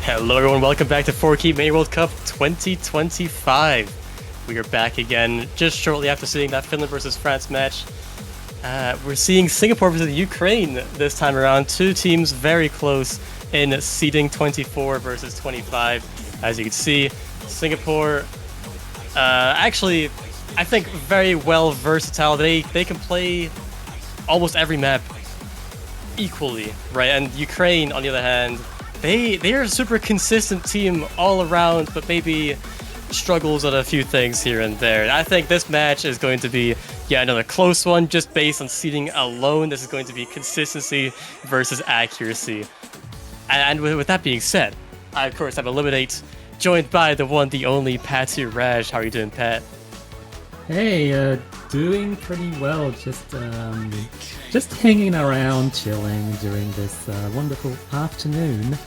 Hello everyone, welcome back to 4Keep Mania World Cup 2025. We are back again just shortly after seeing that Finland versus France match. We're seeing Singapore versus Ukraine this time around. Two teams very close in seeding 24 versus 25. As you can see, Singapore actually, I think, very well versatile. They can play almost every map equally, right? And Ukraine, on the other hand, they are a super consistent team all around, but maybe struggles at a few things here and there. I think this match is going to be another close one, just based on seeding alone. This is going to be consistency versus accuracy. And with that being said, I of course have Eliminate, joined by the one, the only Patu Raj. How are you doing, Pat? Hey, doing pretty well. Just hanging around, chilling during this wonderful afternoon.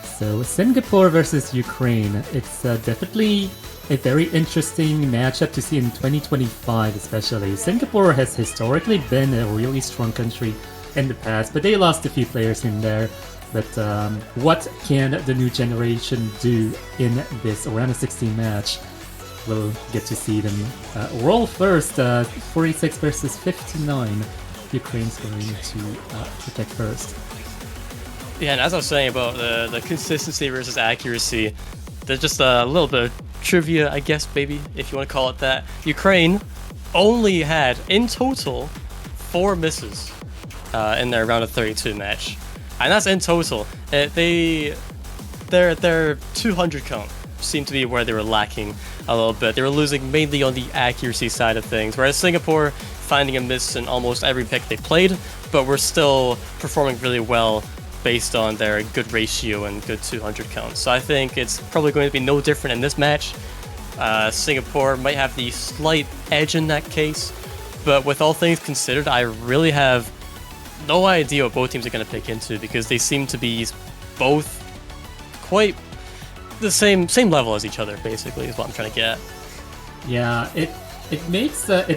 So Singapore versus Ukraine. It's definitely a very interesting matchup to see in 2025, especially. Singapore has historically been a really strong country in the past, but they lost a few players in there. But what can the new generation do in this round of 16 match? We'll get to see them roll first. 46 versus 59. Ukraine's going to protect first. Yeah, and as I was saying about the consistency versus accuracy, there's just a little bit of trivia, I guess, maybe, if you want to call it that. Ukraine only had, in total, 4 misses in their round of 32 match. And that's in total. Their 200 count seemed to be where they were lacking a little bit. They were losing mainly on the accuracy side of things, whereas Singapore finding a miss in almost every pick they played, but were still performing really well based on their good ratio and good 200 count. So I think it's probably going to be no different in this match. Singapore might have the slight edge in that case, but with all things considered, I really have no idea what both teams are going to pick into, because they seem to be both quite the same level as each other, basically, is what I'm trying to get. Yeah, it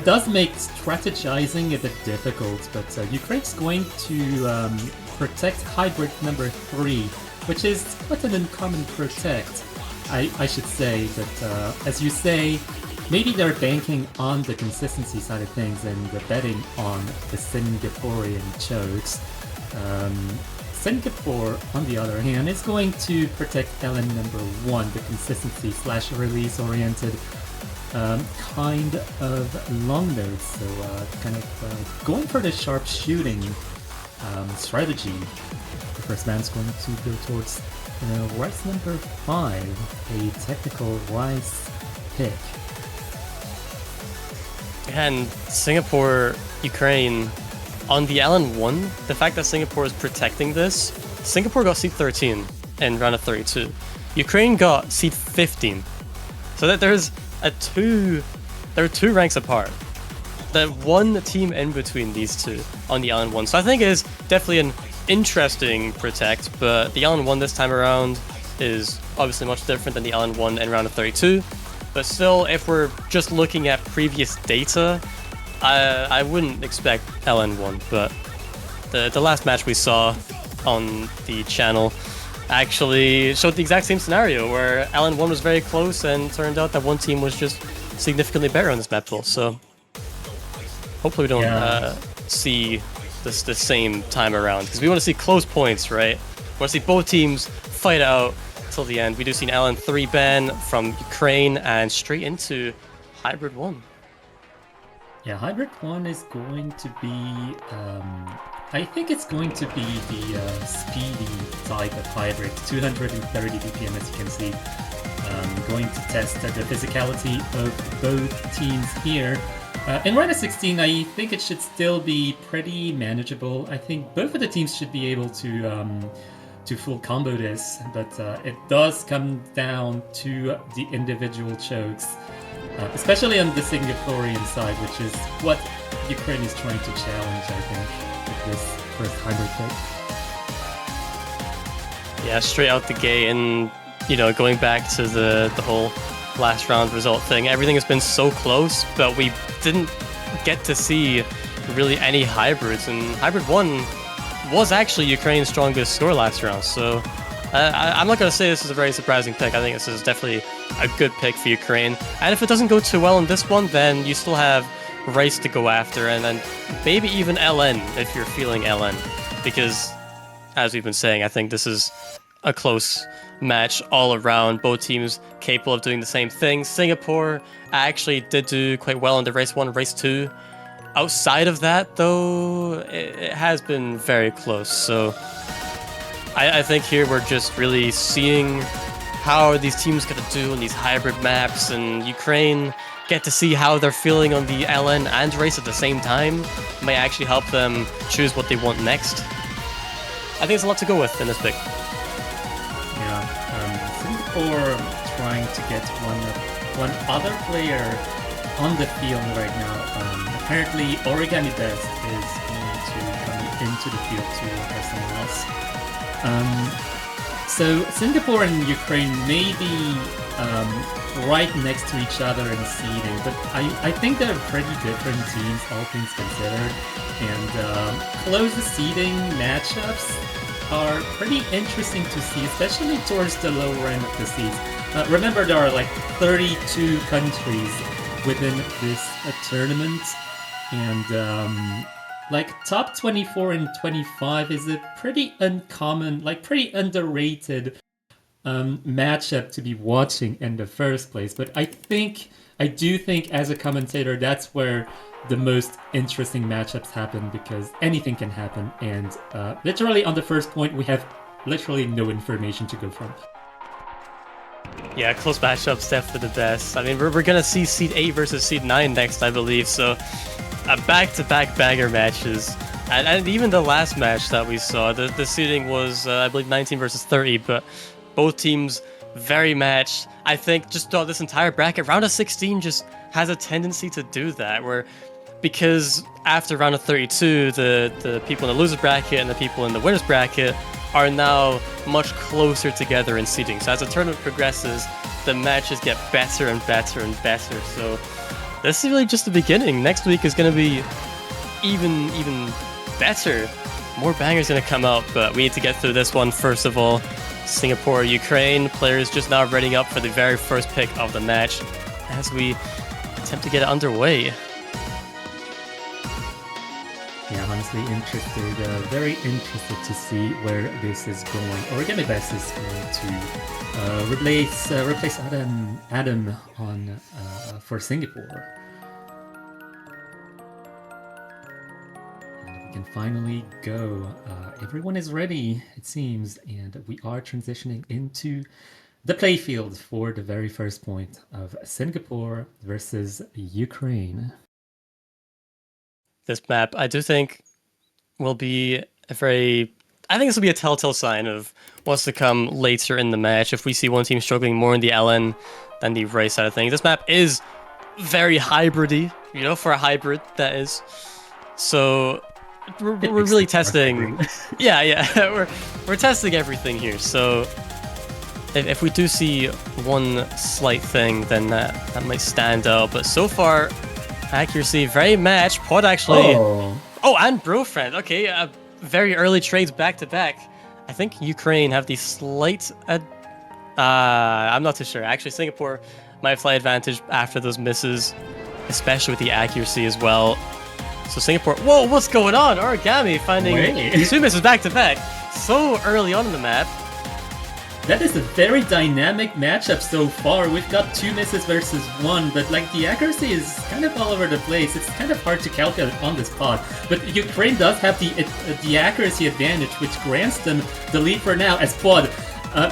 does make strategizing a bit difficult, but Ukraine's going to protect hybrid number 3, which is quite an uncommon protect, I should say. But as you say, maybe they're banking on the consistency side of things and betting on the Singaporean chokes. Singapore, on the other hand, is going to protect LN number 1, the consistency / release oriented kind of long node. So kind of going for the sharp shooting strategy. The first man's going to go towards rice number 5, a technical rice pick. And Singapore, Ukraine, on the LN1, the fact that Singapore is protecting this, Singapore got seed 13 in round of 32. Ukraine got seed 15. So that there are 2 ranks apart. The one team in between these two on the LN1. So I think it is definitely an interesting protect, but the LN1 this time around is obviously much different than the LN1 in round of 32. But still, if we're just looking at previous data, I wouldn't expect LN1, but the last match we saw on the channel actually showed the exact same scenario, where LN1 was very close and turned out that one team was just significantly better on this map pool. So hopefully we don't see this the same time around, because we want to see close points, right? We want to see both teams fight out till the end. We do see an LN3 ban from Ukraine and straight into Hybrid 1. Yeah, Hybrid 1 is going to be... I think it's going to be the speedy type of hybrid, 230 BPM as you can see. Going to test the physicality of both teams here. In round of 16, I think it should still be pretty manageable. I think both of the teams should be able to full combo this, but it does come down to the individual chokes, especially on the Singaporean side, which is what Ukraine is trying to challenge, I think, with this first hybrid pick. Yeah, straight out the gate, and going back to the whole last round result thing, everything has been so close, but we didn't get to see really any hybrids, and Hybrid 1 was actually Ukraine's strongest score last round, so I'm not going to say this is a very surprising pick. I think this is definitely a good pick for Ukraine, and if it doesn't go too well in this one, then you still have Rice to go after, and then maybe even LN if you're feeling LN, because as we've been saying, I think this is a close match all around, both teams capable of doing the same thing. Singapore actually did do quite well in the race 1 and race 2. Outside of that, though, it has been very close, so I think here we're just really seeing how are these teams going to do in these hybrid maps, and Ukraine get to see how they're feeling on the LN and race at the same time. May actually help them choose what they want next. I think there's a lot to go with in this pick. Singapore trying to get one other player on the field right now. Apparently, Origami Best is going to come into the field to replace someone else. So Singapore and Ukraine may be right next to each other in seeding, but I think they're pretty different teams, all things considered. And close seeding matchups are pretty interesting to see, especially towards the lower end of the seeds. Remember, there are like 32 countries within this tournament, and like top 24 and 25 is a pretty uncommon, like pretty underrated matchup to be watching in the first place. But I do think as a commentator, that's where the most interesting matchups happen, because anything can happen, and literally on the first point we have literally no information to go from. Yeah, close matchups, definitely the best. I mean, we're gonna see Seed 8 versus Seed 9 next, I believe, so back-to-back banger matches. And even the last match that we saw, the seeding was, I believe, 19 versus 30, but both teams very matched. I think just throughout this entire bracket, round of 16 just has a tendency to do that, where because after round of 32, the people in the loser bracket and the people in the winners bracket are now much closer together in seeding. So as the tournament progresses, the matches get better and better and better. So this is really just the beginning. Next week is going to be even better. More bangers going to come out, but we need to get through this one first of all. Singapore, Ukraine, players just now readying up for the very first pick of the match as we attempt to get it underway. Yeah, honestly interested, very interested to see where this is going. Origami Best is going to replace Adam on for Singapore. And we can finally go. Everyone is ready, it seems, and we are transitioning into the playfield for the very first point of Singapore versus Ukraine. This map, I do think, will be I think this will be a telltale sign of what's to come later in the match. If we see one team struggling more in the LN than the race side of things. This map is very hybridy, for a hybrid, that is. So we're really testing. Yeah, we're testing everything here. So if we do see one slight thing, then that might stand out. But so far, accuracy very matched. Pod actually. Oh, and Brofriend. Okay, very early trades back to back. I think Ukraine have the slight. I'm not too sure. Actually, Singapore might fly advantage after those misses, especially with the accuracy as well. So Singapore. Whoa, what's going on? Origami finding two misses back to back so early on in the map. That is a very dynamic matchup so far. We've got 2 misses versus 1, but like the accuracy is kind of all over the place. It's kind of hard to calculate on the spot. But Ukraine does have the accuracy advantage, which grants them the lead for now as Quad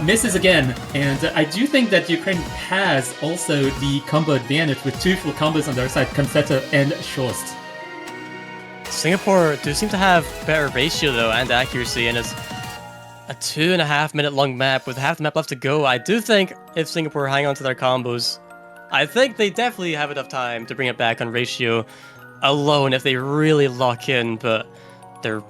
misses again. And I do think that Ukraine has also the combo advantage with 2 full combos on their side, Kanseto and Shost. Singapore do seem to have better ratio though and accuracy, and it's a 2.5 minute long map with half the map left to go. I do think if Singapore hang on to their combos, I think they definitely have enough time to bring it back on ratio alone if they really lock in, but they're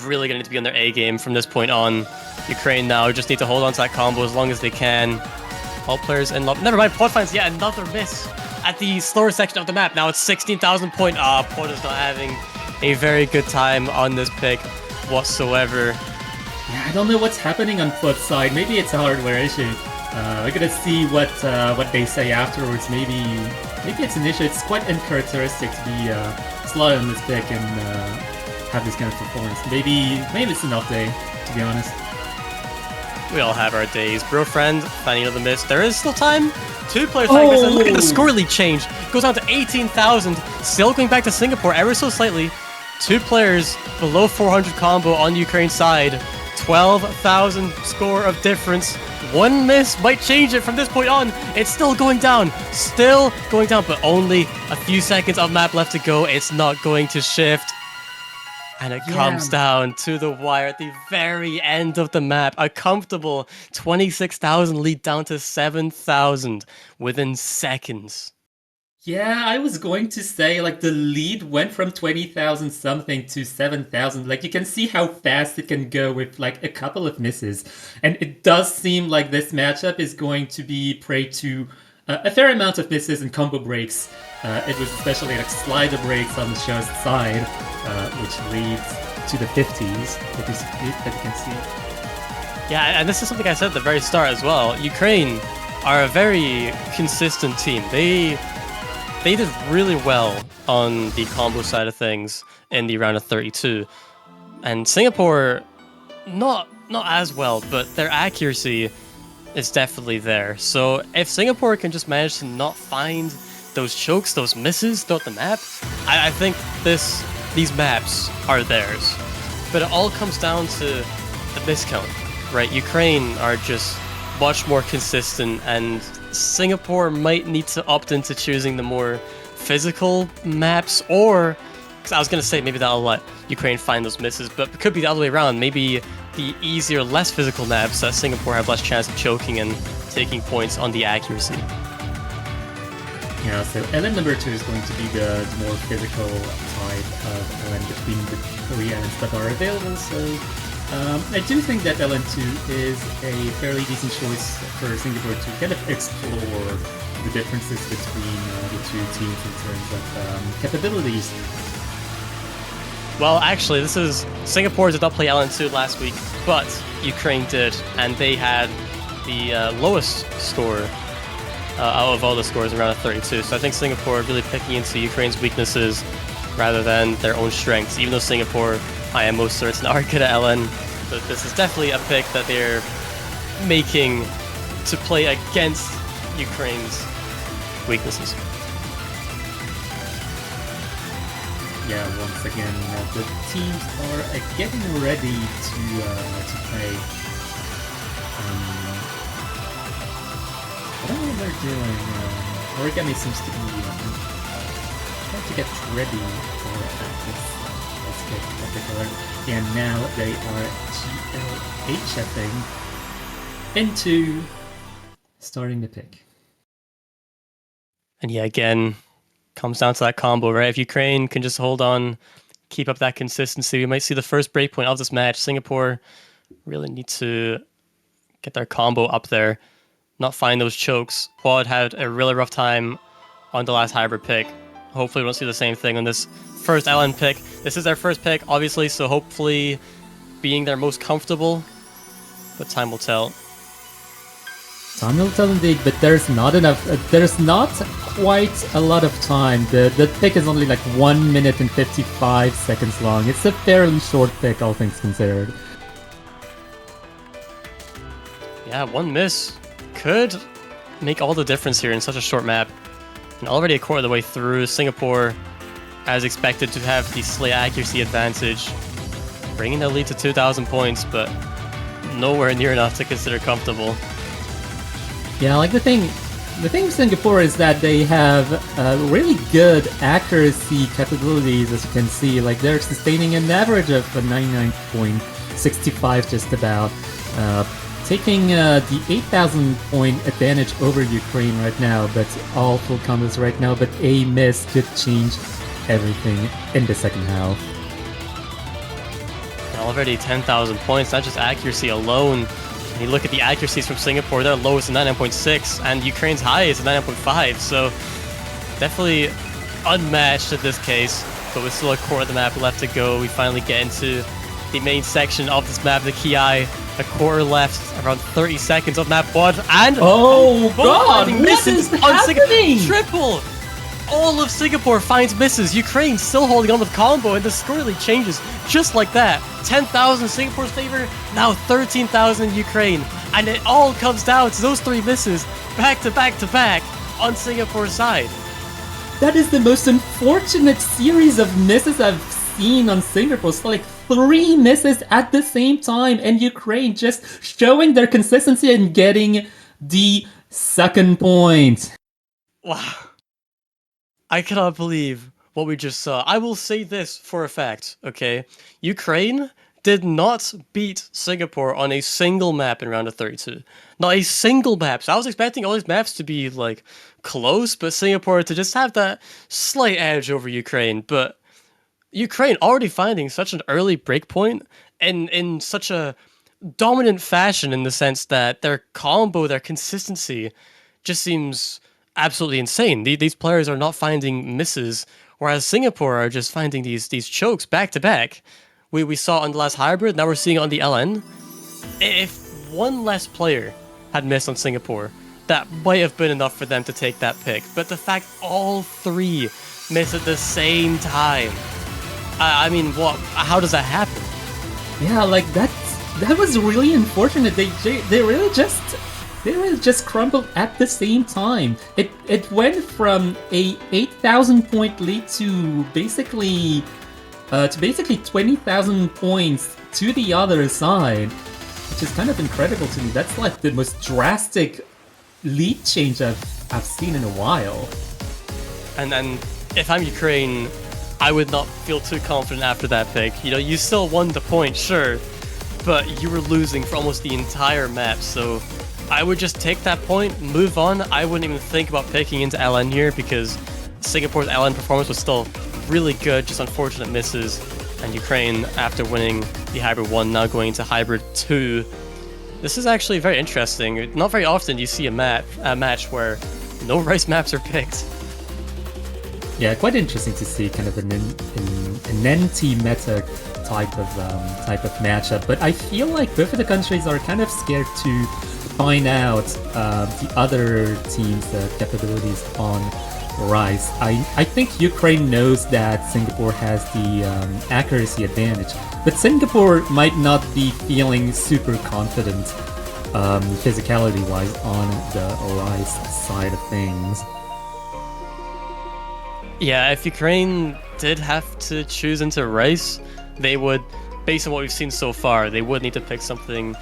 really going to need to be on their A game from this point on. Ukraine now just need to hold on to that combo as long as they can. All players in love. Never mind, Pod finds yet another miss at the slower section of the map. Now it's 16,000 point. Pod is not having a very good time on this pick whatsoever. Yeah, I don't know what's happening on Pod's side. Maybe it's a hardware issue. We're gonna see what they say afterwards. Maybe it's an issue. It's quite uncharacteristic to be slotted on this pick and have this kind of performance. Maybe it's an off day, to be honest. We all have our days. Bro friend finding another miss. There is still time. 2 players finding miss. And look at the score lead change. Goes down to 18,000. Still going back to Singapore ever so slightly. 2 players below 400 combo on Ukraine's side. 12,000 score of difference. 1 miss might change it from this point on. It's still going down, but only a few seconds of map left to go. It's not going to shift. And it comes down to the wire at the very end of the map. A comfortable 26,000 lead down to 7,000 within seconds. Yeah, I was going to say, like, the lead went from 20,000 something to 7,000. Like, you can see how fast it can go with, like, a couple of misses. And it does seem like this matchup is going to be prey to a fair amount of misses and combo breaks. It was especially, like, slider breaks on the show's side, which leads to the 50s, that you can see. Yeah, and this is something I said at the very start as well. Ukraine are a very consistent team. They did really well on the combo side of things in the round of 32. And Singapore, not as well, but their accuracy is definitely there. So if Singapore can just manage to not find those chokes, those misses throughout the map, I think these maps are theirs. But it all comes down to the miscount, right? Ukraine are just much more consistent, and Singapore might need to opt into choosing the more physical maps, or, because I was going to say maybe that'll let Ukraine find those misses, but it could be the other way around. Maybe the easier, less physical maps that Singapore have less chance of choking and taking points on the accuracy. Yeah, so LN number 2 is going to be the more physical type of LN between the 3 LNs that are available, so I do think that LN2 is a fairly decent choice for Singapore to kind of explore the differences between the 2 teams in terms of capabilities. Well, actually, Singapore did not play LN2 last week, but Ukraine did, and they had the lowest score out of all the scores around 32. So I think Singapore are really picking into Ukraine's weaknesses rather than their own strengths, even though Singapore, I am most certain, are good at LN. But this is definitely a pick that they're making to play against Ukraine's weaknesses. Yeah, once again, the teams are getting ready to play. I don't know what they're doing. Origami seems to be trying to get ready for this pick in particular. And now they are GLHFing into starting the pick. And yeah, again, comes down to that combo, right? If Ukraine can just hold on, keep up that consistency, we might see the first breakpoint of this match. Singapore really need to get their combo up there, not find those chokes. Quad had a really rough time on the last hybrid pick. Hopefully we don't see the same thing on this first LN pick. This is their first pick, obviously, so hopefully being their most comfortable, but time will tell. Time will tell indeed, but there's not enough. There's not quite a lot of time. The pick is only like 1 minute and 55 seconds long. It's a fairly short pick, all things considered. Yeah, Yeah, one miss could make all the difference here in such a short map. And already a quarter of the way through, Singapore, as expected, to have the slay accuracy advantage, bringing the lead to 2,000 points, but nowhere near enough to consider comfortable. Yeah, like the thing with Singapore is that they have really good accuracy capabilities, as you can see. Like they're sustaining an average of a 99.65 just about, taking the 8,000 point advantage over Ukraine right now, but all full combos right now, but a miss could change everything in the second half. Already 10,000 points, not just accuracy alone. When you look at the accuracies from Singapore, their lowest is 99.6, and Ukraine's highest is 99.5, so definitely unmatched in this case, but with still a quarter of the map left to go, we finally get into the main section of this map, the Kiai. A quarter left, around 30 seconds of map 1, and oh god, what is happening? Triple! All of Singapore finds misses. Ukraine still holding on with combo, and the score really changes just like that. 10,000 Singapore's favor, now 13,000 Ukraine. And it all comes down to those 3 misses, back to back to back, on Singapore's side. That is the most unfortunate series of misses I've seen on Singapore. It's like 3 misses at the same time, and Ukraine just showing their consistency and getting the second point. Wow. I cannot believe what we just saw. I will say this for a fact, okay? Ukraine did not beat Singapore on a single map in round of 32. Not a single map. So I was expecting all these maps to be, like, close, but Singapore to just have that slight edge over Ukraine. But Ukraine already finding such an early breakpoint and in such a dominant fashion in the sense that their combo, their consistency just seems absolutely insane. These players are not finding misses, whereas Singapore are just finding these chokes back to back. We saw on the last hybrid, now we're seeing it on the LN. If one less player had missed on Singapore, that might have been enough for them to take that pick. But the fact all 3 missed at the same time, I mean, what? How does that happen? Yeah, like that was really unfortunate. They really just crumbled at the same time. It went from a 8,000 point lead to basically 20,000 points to the other side, which is kind of incredible to me. That's like the most drastic lead change I've seen in a while. And if I'm Ukraine, I would not feel too confident after that pick. You know, you still won the point, sure, but you were losing for almost the entire map, so I would just take that point, move on. I wouldn't even think about picking into LN here because Singapore's LN performance was still really good, just unfortunate misses. And Ukraine, after winning the Hybrid 1, now going into Hybrid 2. This is actually very interesting. Not very often you see a match where no Rice maps are picked. Yeah, quite interesting to see kind of an NT meta type of matchup. But I feel like both of the countries are kind of scared to find out the other teams' capabilities on Rice. I think Ukraine knows that Singapore has the accuracy advantage, but Singapore might not be feeling super confident physicality-wise on the Rice side of things. Yeah, if Ukraine did have to choose into Rice, they would, based on what we've seen so far, they would need to pick something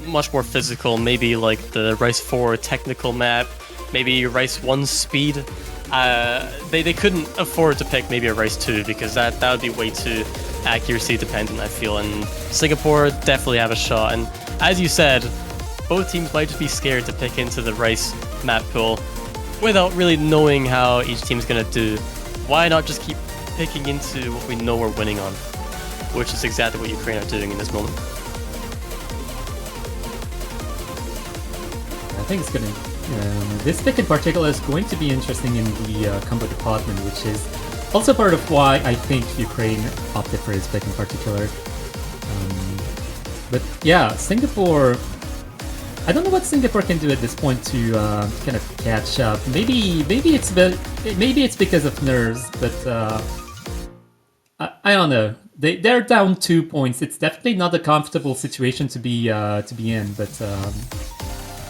much more physical, maybe like the Rice 4 technical map, maybe Rice 1 speed. They couldn't afford to pick maybe a Rice 2 because that would be way too accuracy dependent, I feel, and Singapore definitely have a shot. And as you said, both teams might just be scared to pick into the Rice map pool without really knowing how each team's gonna do. Why not just keep picking into what we know we're winning on, which is exactly what Ukraine are doing in this moment. I think it's gonna. This pick in particular is going to be interesting in the combo department, which is also part of why I think Ukraine opted for this pick in particular. But yeah, Singapore. I don't know what Singapore can do at this point to kind of catch up. Maybe it's because of nerves, but I don't know. They're down 2 points. It's definitely not a comfortable situation to be in, but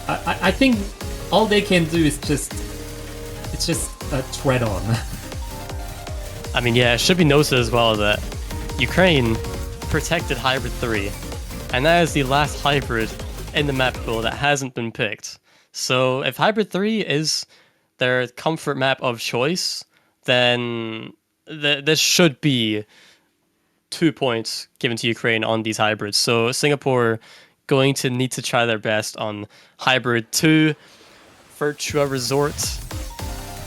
I think all they can do is just tread on. I mean, yeah, it should be noted as well that Ukraine protected Hybrid 3, and that is the last hybrid in the map pool that hasn't been picked. So if Hybrid 3 is their comfort map of choice, then this should be 2 points given to Ukraine on these hybrids. So Singapore going to need to try their best on Hybrid 2, Virtua Resort,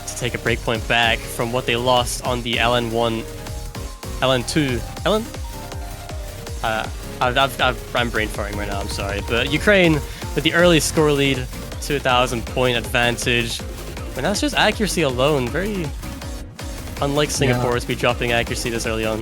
to take a breakpoint back from what they lost on the LN1, LN2, LN? I'm brain farting right now, I'm sorry. But Ukraine with the early score lead, 2,000 point advantage. And that's just accuracy alone. Very unlike Singapore to be dropping accuracy this early on.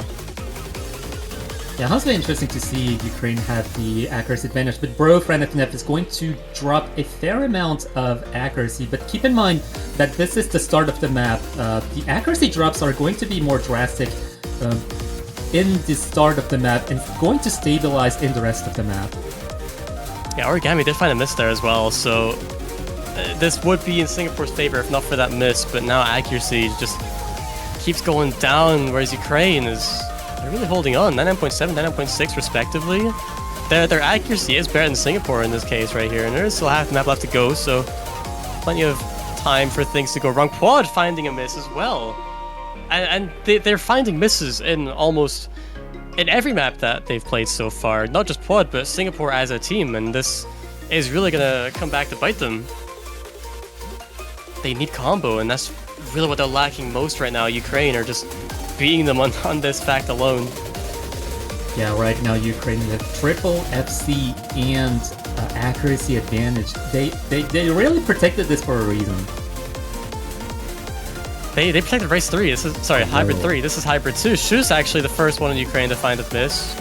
Yeah, it's very interesting to see Ukraine have the accuracy advantage, but Bro Friend FNF is going to drop a fair amount of accuracy, but keep in mind that this is the start of the map. The accuracy drops are going to be more drastic in the start of the map and going to stabilize in the rest of the map. Yeah, Origami did find a miss there as well, so this would be in Singapore's favor if not for that miss, but now accuracy just keeps going down, whereas Ukraine is... they're really holding on, 99.7, 99.6 respectively. Their accuracy is better than Singapore in this case right here, and there is still half the map left to go, so plenty of time for things to go wrong. Quad finding a miss as well. And they're finding misses in almost in every map that they've played so far. Not just Quad, but Singapore as a team, and this is really gonna come back to bite them. They need combo, and that's really what they're lacking most right now. Ukraine are just beating them on this fact alone. Yeah, right now Ukraine with triple FC and accuracy advantage. They really protected this for a reason. They protected race 3. This is hybrid 3. This is hybrid 2. Shu's actually the first one in Ukraine to find a miss.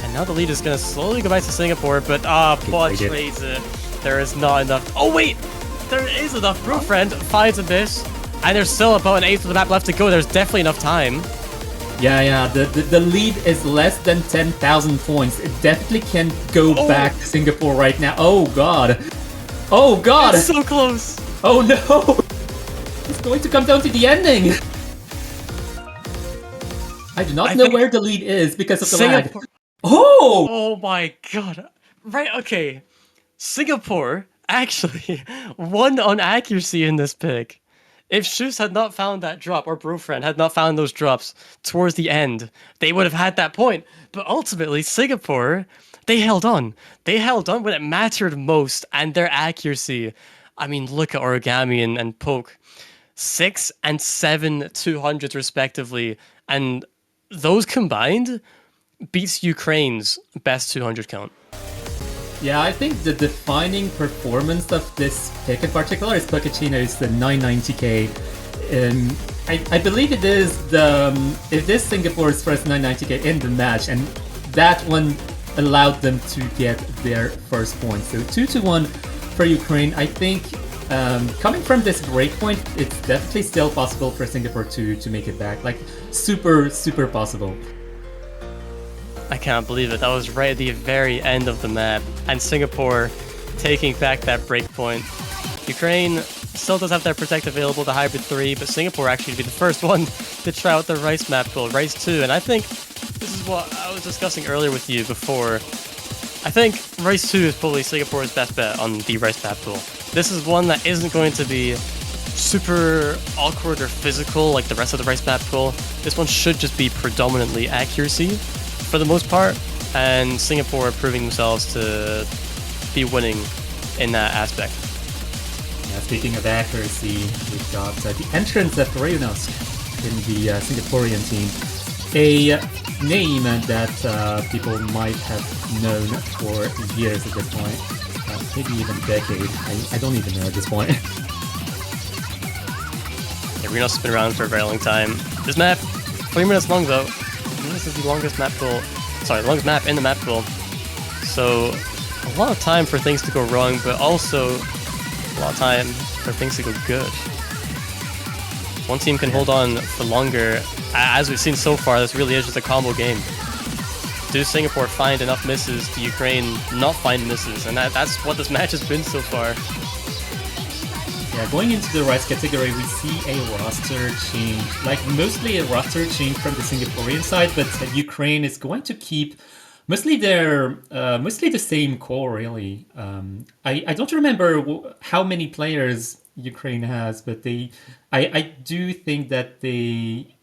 And now the lead is gonna slowly go back to Singapore, but Quad trades it. There is not enough. Oh wait! There is enough. Bro Friend finds a miss. And there's still about an eighth of the map left to go. There's definitely enough time. Yeah, the lead is less than 10,000 points. It definitely can go back to Singapore right now. Oh god. Oh god! It's so close! Oh no! It's going to come down to the ending! I do not know where the lead is because of the lag. Oh! Oh my god. Right, okay. Singapore actually won on accuracy in this pick. If Shoes had not found that drop, or Brofriend had not found those drops towards the end, they would have had that point. But ultimately, Singapore, they held on. They held on when it mattered most, and their accuracy. I mean, look at Origami and Poke. 6 and 7 200s respectively. And those combined beats Ukraine's best 200 count. Yeah, I think the defining performance of this pick in particular is Pochettino's the 990k. I believe it is Singapore's first 990k in the match, and that one allowed them to get their first point. So 2-1 for Ukraine. I think coming from this breakpoint, it's definitely still possible for Singapore to make it back. Like super possible. I can't believe it. That was right at the very end of the map. And Singapore taking back that breakpoint. Ukraine still does have their protect available, the hybrid 3, but Singapore actually be the first one to try out the Rice map build, Rice 2. And I think this is what I was discussing earlier with you before. I think Rice 2 is probably Singapore's best bet on the Rice map pool. This is one that isn't going to be super awkward or physical like the rest of the Rice map pool. This one should just be predominantly accuracy for the most part, and Singapore are proving themselves to be winning in that aspect. Yeah, speaking of accuracy, we've got the entrance of Reunos in the Singaporean team. A name that people might have known for years at this point, maybe even a decade. I don't even know at this point. Yeah, Reunos has been around for a very long time. This map, 3 minutes long though. This is the longest map pool. Sorry, the longest map in the map pool. So a lot of time for things to go wrong, but also a lot of time for things to go good. One team can hold on for longer. As we've seen so far, this really is just a combo game. do Singapore find enough misses? Do Ukraine not find misses? And that's what this match has been so far. Yeah, going into the Rice category, we see a roster change, like mostly a roster change from the Singaporean side, but Ukraine is going to keep mostly the same core, really. I don't remember how many players Ukraine has, but I do think that they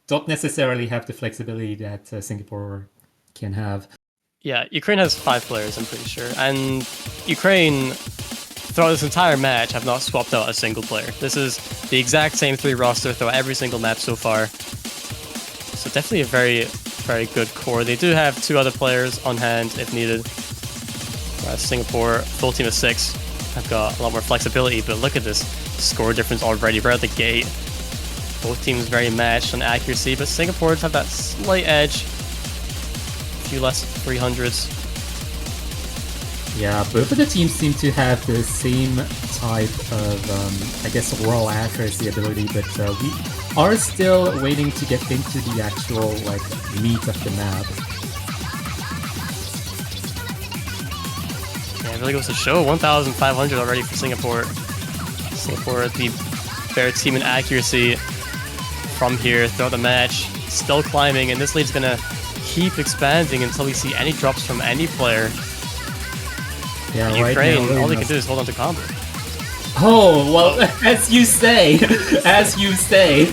don't necessarily have the flexibility that Singapore can have. Yeah, Ukraine has 5 players, I'm pretty sure. And Ukraine, throughout this entire match, have not swapped out a single player. This is the exact same 3 roster throughout every single map so far. So definitely a very, very good core. They do have 2 other players on hand if needed. Whereas Singapore, full team of 6, have got a lot more flexibility, but look at this score difference already right at the gate. Both teams very matched on accuracy, but Singapore have that slight edge. A few less 300s. Yeah, both of the teams seem to have the same type of, I guess, raw accuracy ability, but we are still waiting to get into the actual, like, meat of the map. Yeah, it really goes to show 1,500 already for Singapore. Singapore, the better team in accuracy from here throughout the match, still climbing, and this lead's gonna keep expanding until we see any drops from any player. Yeah, and right Ukraine, now, all they can do is hold on to combo. Oh, well, as you say, as you say.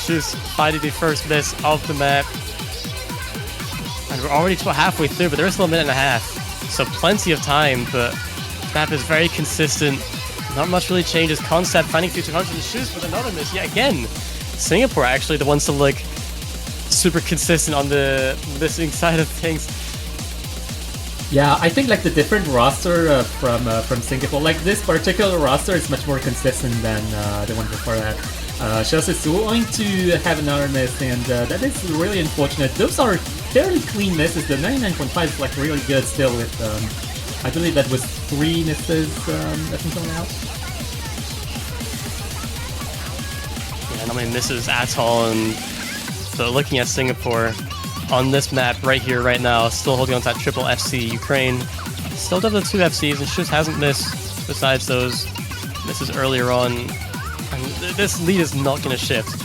Just finding the first miss of the map. And we're already halfway through, but there is still a minute and a half. So plenty of time, but the map is very consistent. Not much really changes. Concept finding future 200 and shoots with another miss yet again. Singapore actually the ones to look super consistent on the missing side of things. Yeah, I think like the different roster from Singapore, like this particular roster is much more consistent than the one before that. Shell is going to have another miss, and that is really unfortunate. Those are fairly clean misses. The 99.5 is like really good still with, I believe that was 3 misses up until now. Yeah, not many misses at all, and so looking at Singapore on this map right here, right now, still holding on to that triple FC. Ukraine still does the 2 FCs and just hasn't missed besides those misses earlier on. And this lead is not going to shift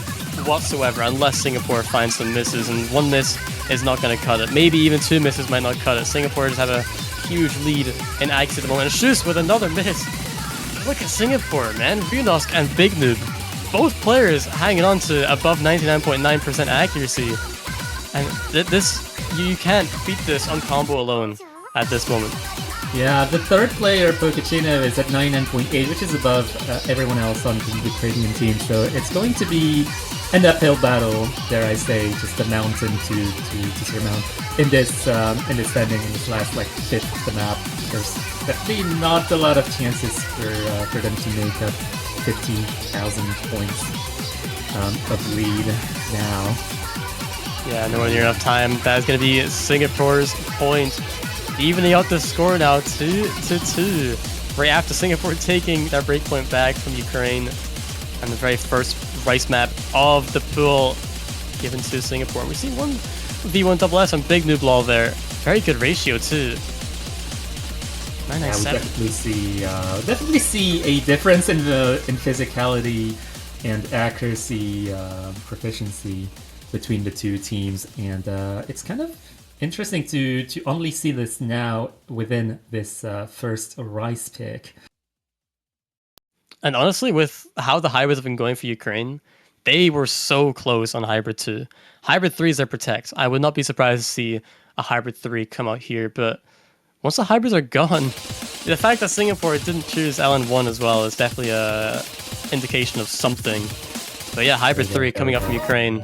whatsoever unless Singapore finds some misses, and 1 miss is not going to cut it. Maybe even 2 misses might not cut it. Singapore just have a huge lead in accuracy at the moment. And Shus with another miss. Look at Singapore, man. Runosk and Big Noob, both players hanging on to above 99.9% accuracy. And this, you can't beat this on combo alone at this moment. Yeah, the third player, Pokachino, is at 99.8, which is above everyone else on the Ukrainian team. So it's going to be an uphill battle, dare I say, just a mountain to surmount in this standing in this last like 5th of the map. There's definitely not a lot of chances for them to make up 15,000 points of lead now. Yeah, nowhere near enough time. That's going to be Singapore's point. Evening out the score now, 2-2. Right after Singapore taking their breakpoint back from Ukraine. And the very first Rice map of the pool given to Singapore. We see 1 V1 double S on Big Noob Law there. Very good ratio too. 997. Yeah, we definitely see a difference in physicality and accuracy proficiency between the 2 teams, and it's kind of interesting to only see this now within this first Rice pick. And honestly, with how the hybrids have been going for Ukraine, they were so close on Hybrid 2. Hybrid 3 is their protect. I would not be surprised to see a Hybrid 3 come out here, but once the hybrids are gone, the fact that Singapore didn't choose LN1 as well is definitely a indication of something. But yeah, Hybrid 3 coming up from Ukraine.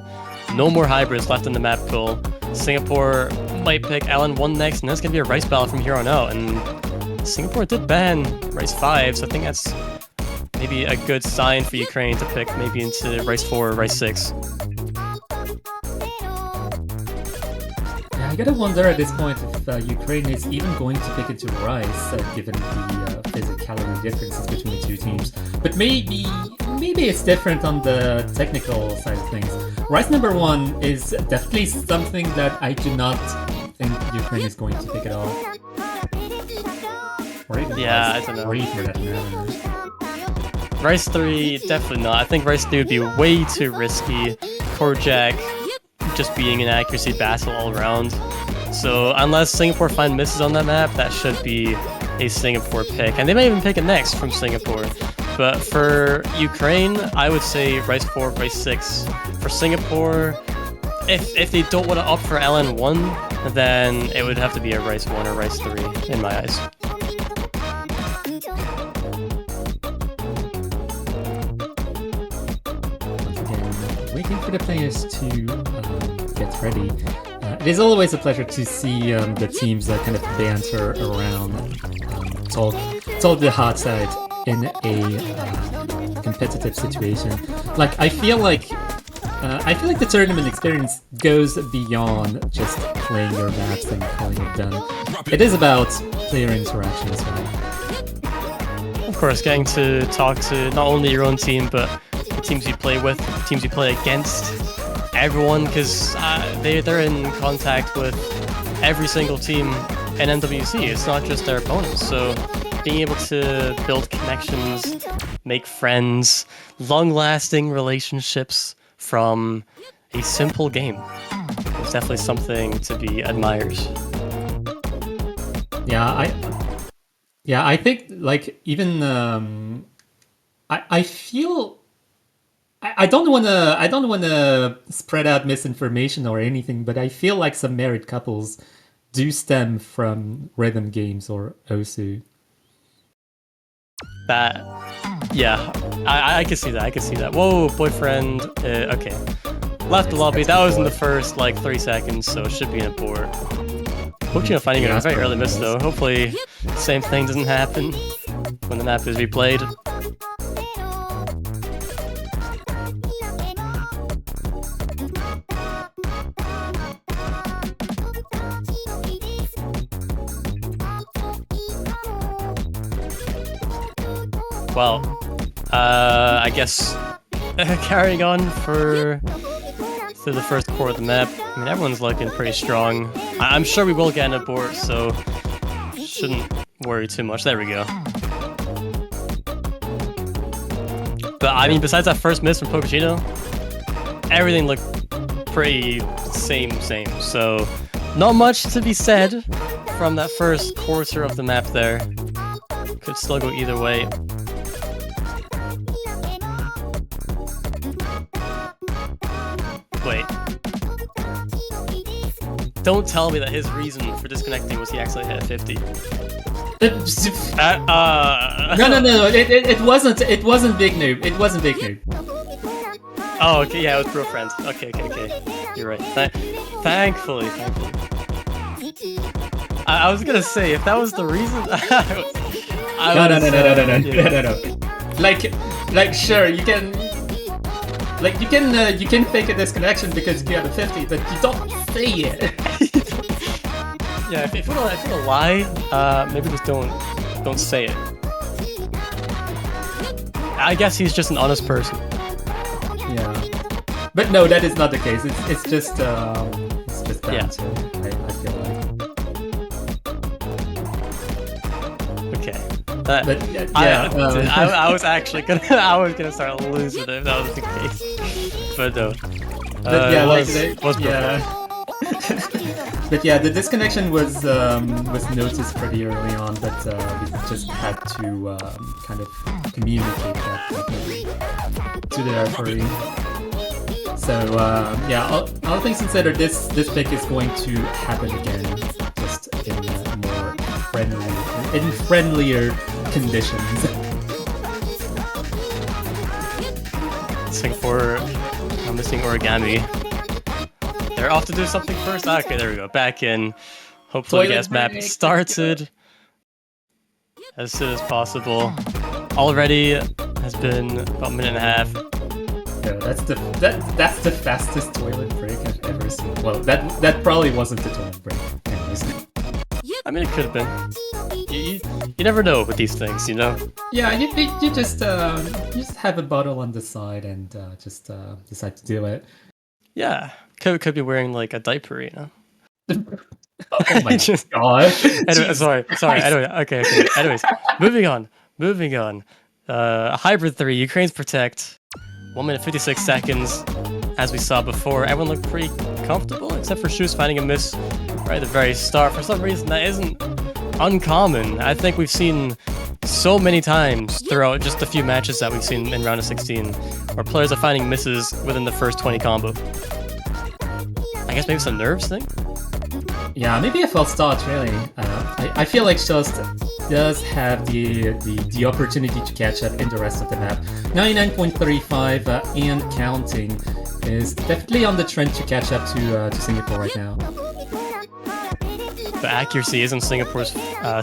No more hybrids left in the map pool. Singapore might pick LN1 next, and that's going to be a Rice battle from here on out. And Singapore did ban Rice 5, so I think that's maybe a good sign for Ukraine to pick maybe into Rice 4 or Rice 6. Yeah, I gotta wonder at this point if Ukraine is even going to pick into Rice, given the physicality differences between the 2 teams. But maybe it's different on the technical side of things. Rise number 1 is definitely something that I do not think Ukraine is going to pick it off. Or even Yeah, Rise I don't know. 3 for that matter. Rice 3, definitely not. I think Rice 3 would be way too risky. Korjak just being an accuracy battle all around. So unless Singapore find misses on that map, that should be a Singapore pick. And they may even pick it next from Singapore. But for Ukraine, I would say Rice 4, Rice 6. For Singapore, if they don't want to opt for LN1, then it would have to be a Rice 1 or Rice 3 in my eyes. Once again, waiting for the players to get ready. It is always a pleasure to see the teams kind of banter around, talk the hard side in a competitive situation. Like I feel like the tournament experience goes beyond just playing your maps and calling it done. It is about player interaction as well. Of course, getting to talk to not only your own team, but the teams you play with, the teams you play against, everyone, because they're in contact with every single team in MWC. It's not just their opponents. So being able to build connections, make friends, long-lasting relationships from a simple game is definitely something to be admired. Yeah, I think like even I feel I don't wanna spread out misinformation or anything, but I feel like some married couples do stem from rhythm games or OSU. That, yeah, I can see that. I can see that. Whoa, boyfriend. Okay, left the lobby. That was in the first like 3 seconds, so it should be an abort. Hopefully, finding a very early miss though. Hopefully, same thing doesn't happen when the map is replayed. Well, I guess carrying on through the first core of the map. I mean, everyone's looking pretty strong. I'm sure we will get an abort, so shouldn't worry too much. There we go. But I mean, besides that first miss from Pocacino, everything looked pretty same. So not much to be said from that first quarter of the map there. Could still go either way. Wait. Don't tell me that his reason for disconnecting was he actually hit 50. No. It wasn't Big Noob. It wasn't Big Noob. Oh, okay, yeah, it was Bro Friends. Okay. You're right. Thankfully. I was gonna say, if that was the reason, No. Like, sure, you can. Like you can fake a disconnection because you have a 50, but you don't say it. Yeah, if you wanna lie, maybe just don't say it. I guess he's just an honest person. Yeah, but no, that is not the case. It's just banter. Yeah. I feel like. Okay. But yeah, I was actually gonna start losing it if that was the case. But no. But yeah, But yeah, the disconnection was noticed pretty early on, but we just had to kind of communicate that to the referee. So yeah, all things considered, this pick is going to happen again, just in more friendlier conditions. Singapore, I'm missing origami. They're off to do something first. Okay, there we go. Back in. Hopefully, the map started as soon as possible. Already has been about a minute and a half. Yeah, that's the fastest toilet break I've ever seen. Well, that probably wasn't the toilet break. Anyways. I mean, it could have been. You never know with these things, you know? Yeah, you just have a bottle on the side and just decide to do it. Yeah, could be wearing like a diaper, you know. Oh my god. Anyway, Jesus sorry. Christ. Anyway, okay. Anyways, moving on. Hybrid 3, Ukraine's Protect. 1 minute 56 seconds. As we saw before, everyone looked pretty comfortable, except for Shoes finding a miss right at the very start. For some reason, that isn't uncommon. I think we've seen so many times throughout just a few matches that we've seen in round of 16, where players are finding misses within the first 20 combo. I guess maybe it's a nerves thing? Yeah, maybe a false start, really. I feel like Shust does have the opportunity to catch up in the rest of the map. 99.35 and counting is definitely on the trend to catch up to Singapore right now. The accuracy is on Singapore's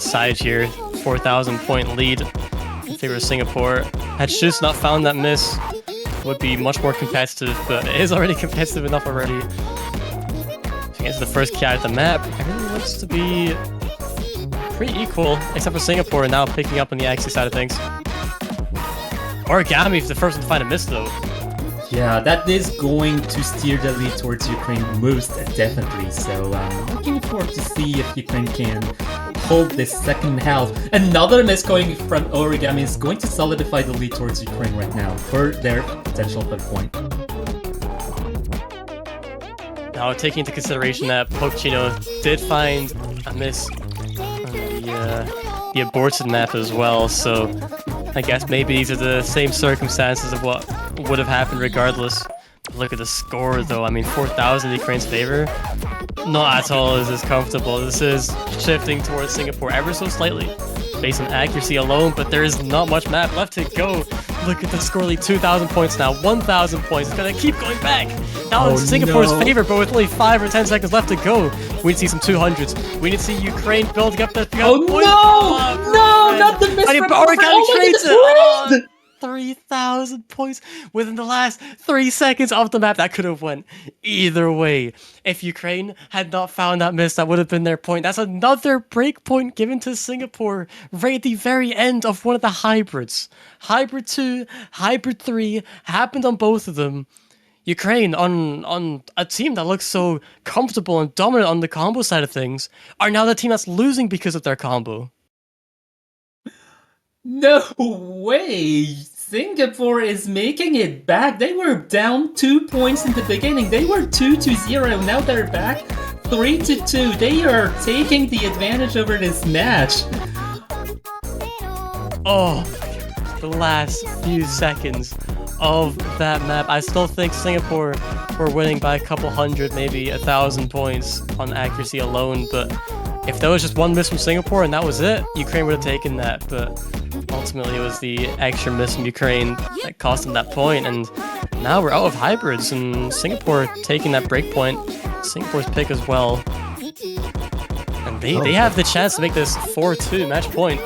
side here. 4,000 point lead in favor of Singapore. Had Shus not found that miss, would be much more competitive, but it is already competitive enough already. Against the first key out of the map, everything looks to be pretty equal, except for Singapore now picking up on the accuracy side of things. Origami is the first one to find a miss though. Yeah, that is going to steer the lead towards Ukraine most definitely. So looking forward to see if Ukraine can hold this second half. Another miss going from Origami is going to solidify the lead towards Ukraine right now for their potential third point. Now, taking into consideration that Pokchino did find a miss on the aborted map as well, so I guess maybe these are the same circumstances of what would have happened regardless. Look at the score though, I mean 4,000 in Ukraine's favor. Not at all is this comfortable. This is shifting towards Singapore ever so slightly, based on accuracy alone, but there is not much map left to go. Look at the score lead, 2,000 points now, 1,000 points. It's gonna keep going back. Now in Singapore's favor, but with only 5 or 10 seconds left to go. We need to see some 200s. We need to see Ukraine building up that. Oh no! No, not the miss from Origami. 3,000 points within the last 3 seconds of the map. That could have went either way. If Ukraine had not found that miss, that would have been their point. That's another break point given to Singapore right at the very end of one of the hybrids. Hybrid 2, Hybrid 3 happened on both of them. Ukraine, on a team that looks so comfortable and dominant on the combo side of things, are now the team that's losing because of their combo. No way! Singapore is making it back. They were down 2 points in the beginning. They were 2-0. Now they're back 3-2. They are taking the advantage over this match. Oh, the last few seconds of that map. I still think Singapore were winning by a couple hundred, maybe 1,000 points on accuracy alone, but if there was just one miss from Singapore and that was it, Ukraine would have taken that, but ultimately it was the extra miss from Ukraine that cost them that point, and now we're out of hybrids, and Singapore taking that break point, Singapore's pick as well, and they have the chance to make this 4-2 match point.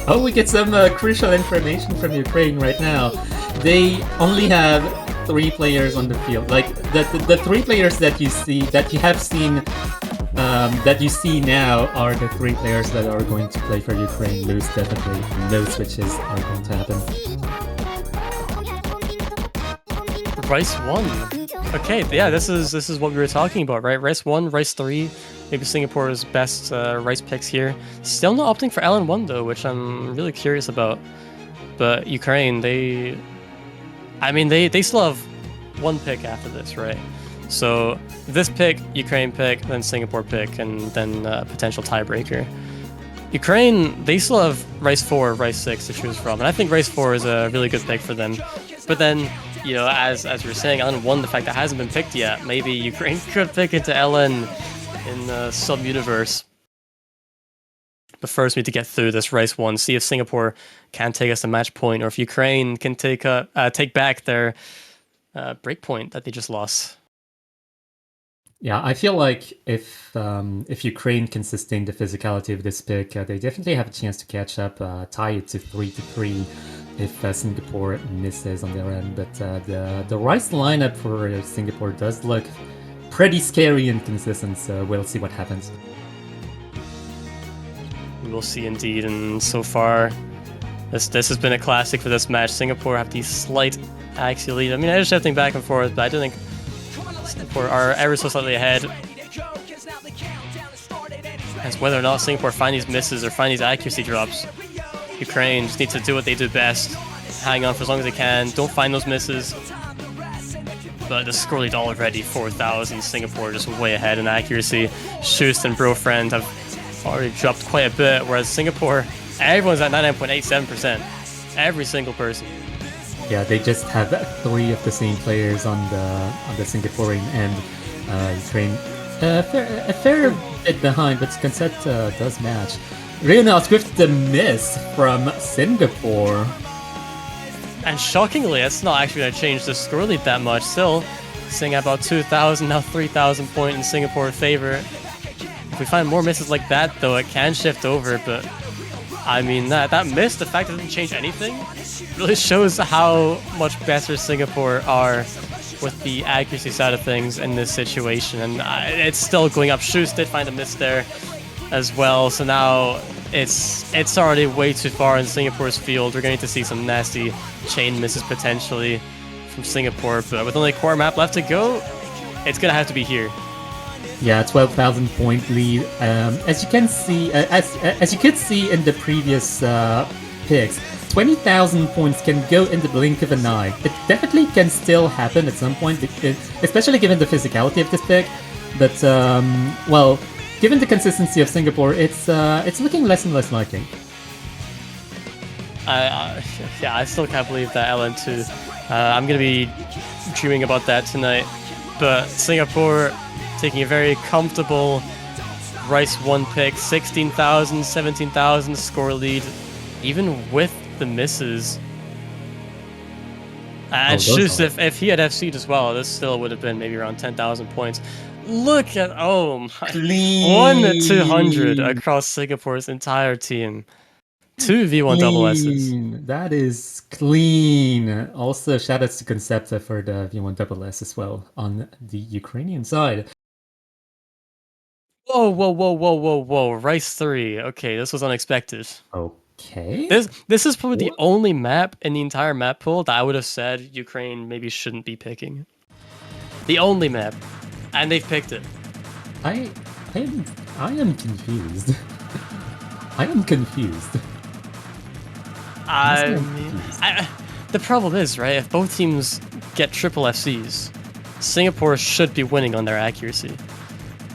Oh, we get some crucial information from Ukraine right now. They only have 3 players on the field. Like the 3 players that you see, that you have seen, that you see now are the 3 players that are going to play for Ukraine. Lose definitely. No switches are going to happen. Rice 1. Okay, yeah, this is what we were talking about, right? Rice 1, Rice 3. Maybe Singapore's best Rice picks here. Still not opting for LN1 though, which I'm really curious about. But Ukraine, they still have 1 pick after this, right? So this pick, Ukraine pick, then Singapore pick, and then potential tiebreaker. Ukraine, they still have Rice 4, Rice 6 to choose from, and I think Rice 4 is a really good pick for them. But then, you know, as we were saying, LN1, the fact that hasn't been picked yet, maybe Ukraine could pick into LN in some universe. But first we need to get through this Rice 1, see if Singapore can take us to match point, or if Ukraine can take back their break point that they just lost. Yeah, I feel like if Ukraine can sustain the physicality of this pick, they definitely have a chance to catch up, tie it to 3-3 if Singapore misses on their end. But the Rice lineup for Singapore does look pretty scary and consistent, so we'll see what happens. We will see indeed, and so far, this has been a classic for this match. Singapore have the slight axial lead. I mean, it is shifting back and forth, but I do think Singapore are ever so slightly ahead. As whether or not Singapore find these misses or find these accuracy drops, Ukraine just need to do what they do best. Hang on for as long as they can. Don't find those misses. But the score lead already 4,000. Singapore just way ahead in accuracy. Schust and Brofriend have already dropped quite a bit, whereas Singapore, everyone's at 99.87%. Every single person. Yeah, they just have 3 of the same players on the Singaporean end. Ukraine a fair bit behind, but Concept does match. Reonals with the miss from Singapore. And shockingly, it's not actually going to change the score lead that much. Still, seeing about 2,000, now 3,000 point in Singapore favor. If we find more misses like that, though, it can shift over, but I mean, that miss, the fact that it didn't change anything, really shows how much better Singapore are with the accuracy side of things in this situation. And it's still going up. Schust did find a miss there as well, so now it's already way too far in Singapore's field. We're going to see some nasty chain misses potentially from Singapore, but with only a core map left to go, it's going to have to be here. Yeah, 12,000 point lead. As you can see, as you could see in the previous picks, 20,000 points can go in the blink of an eye. It definitely can still happen at some point, especially given the physicality of this pick. But well, given the consistency of Singapore, it's looking less and less likely. Yeah, I still can't believe that LN2. I'm gonna be dreaming about that tonight. But Singapore taking a very comfortable Rice 1 pick, 16,000, 17,000 score lead, even with the misses. And Schust, if he had FC'd as well, this still would have been maybe around 10,000 points. Look at, oh my, Clean. 1-200 across Singapore's entire team. 2 V1 double S's. That is clean. Also, shoutouts to Concepta for the V1 double S as well on the Ukrainian side. Whoa. Rice 3. Okay, this was unexpected. Okay. This is probably the only map in the entire map pool that I would have said Ukraine maybe shouldn't be picking. The only map. And they've picked it. I am confused. I am confused. The problem is, right, if both teams get triple FCs, Singapore should be winning on their accuracy.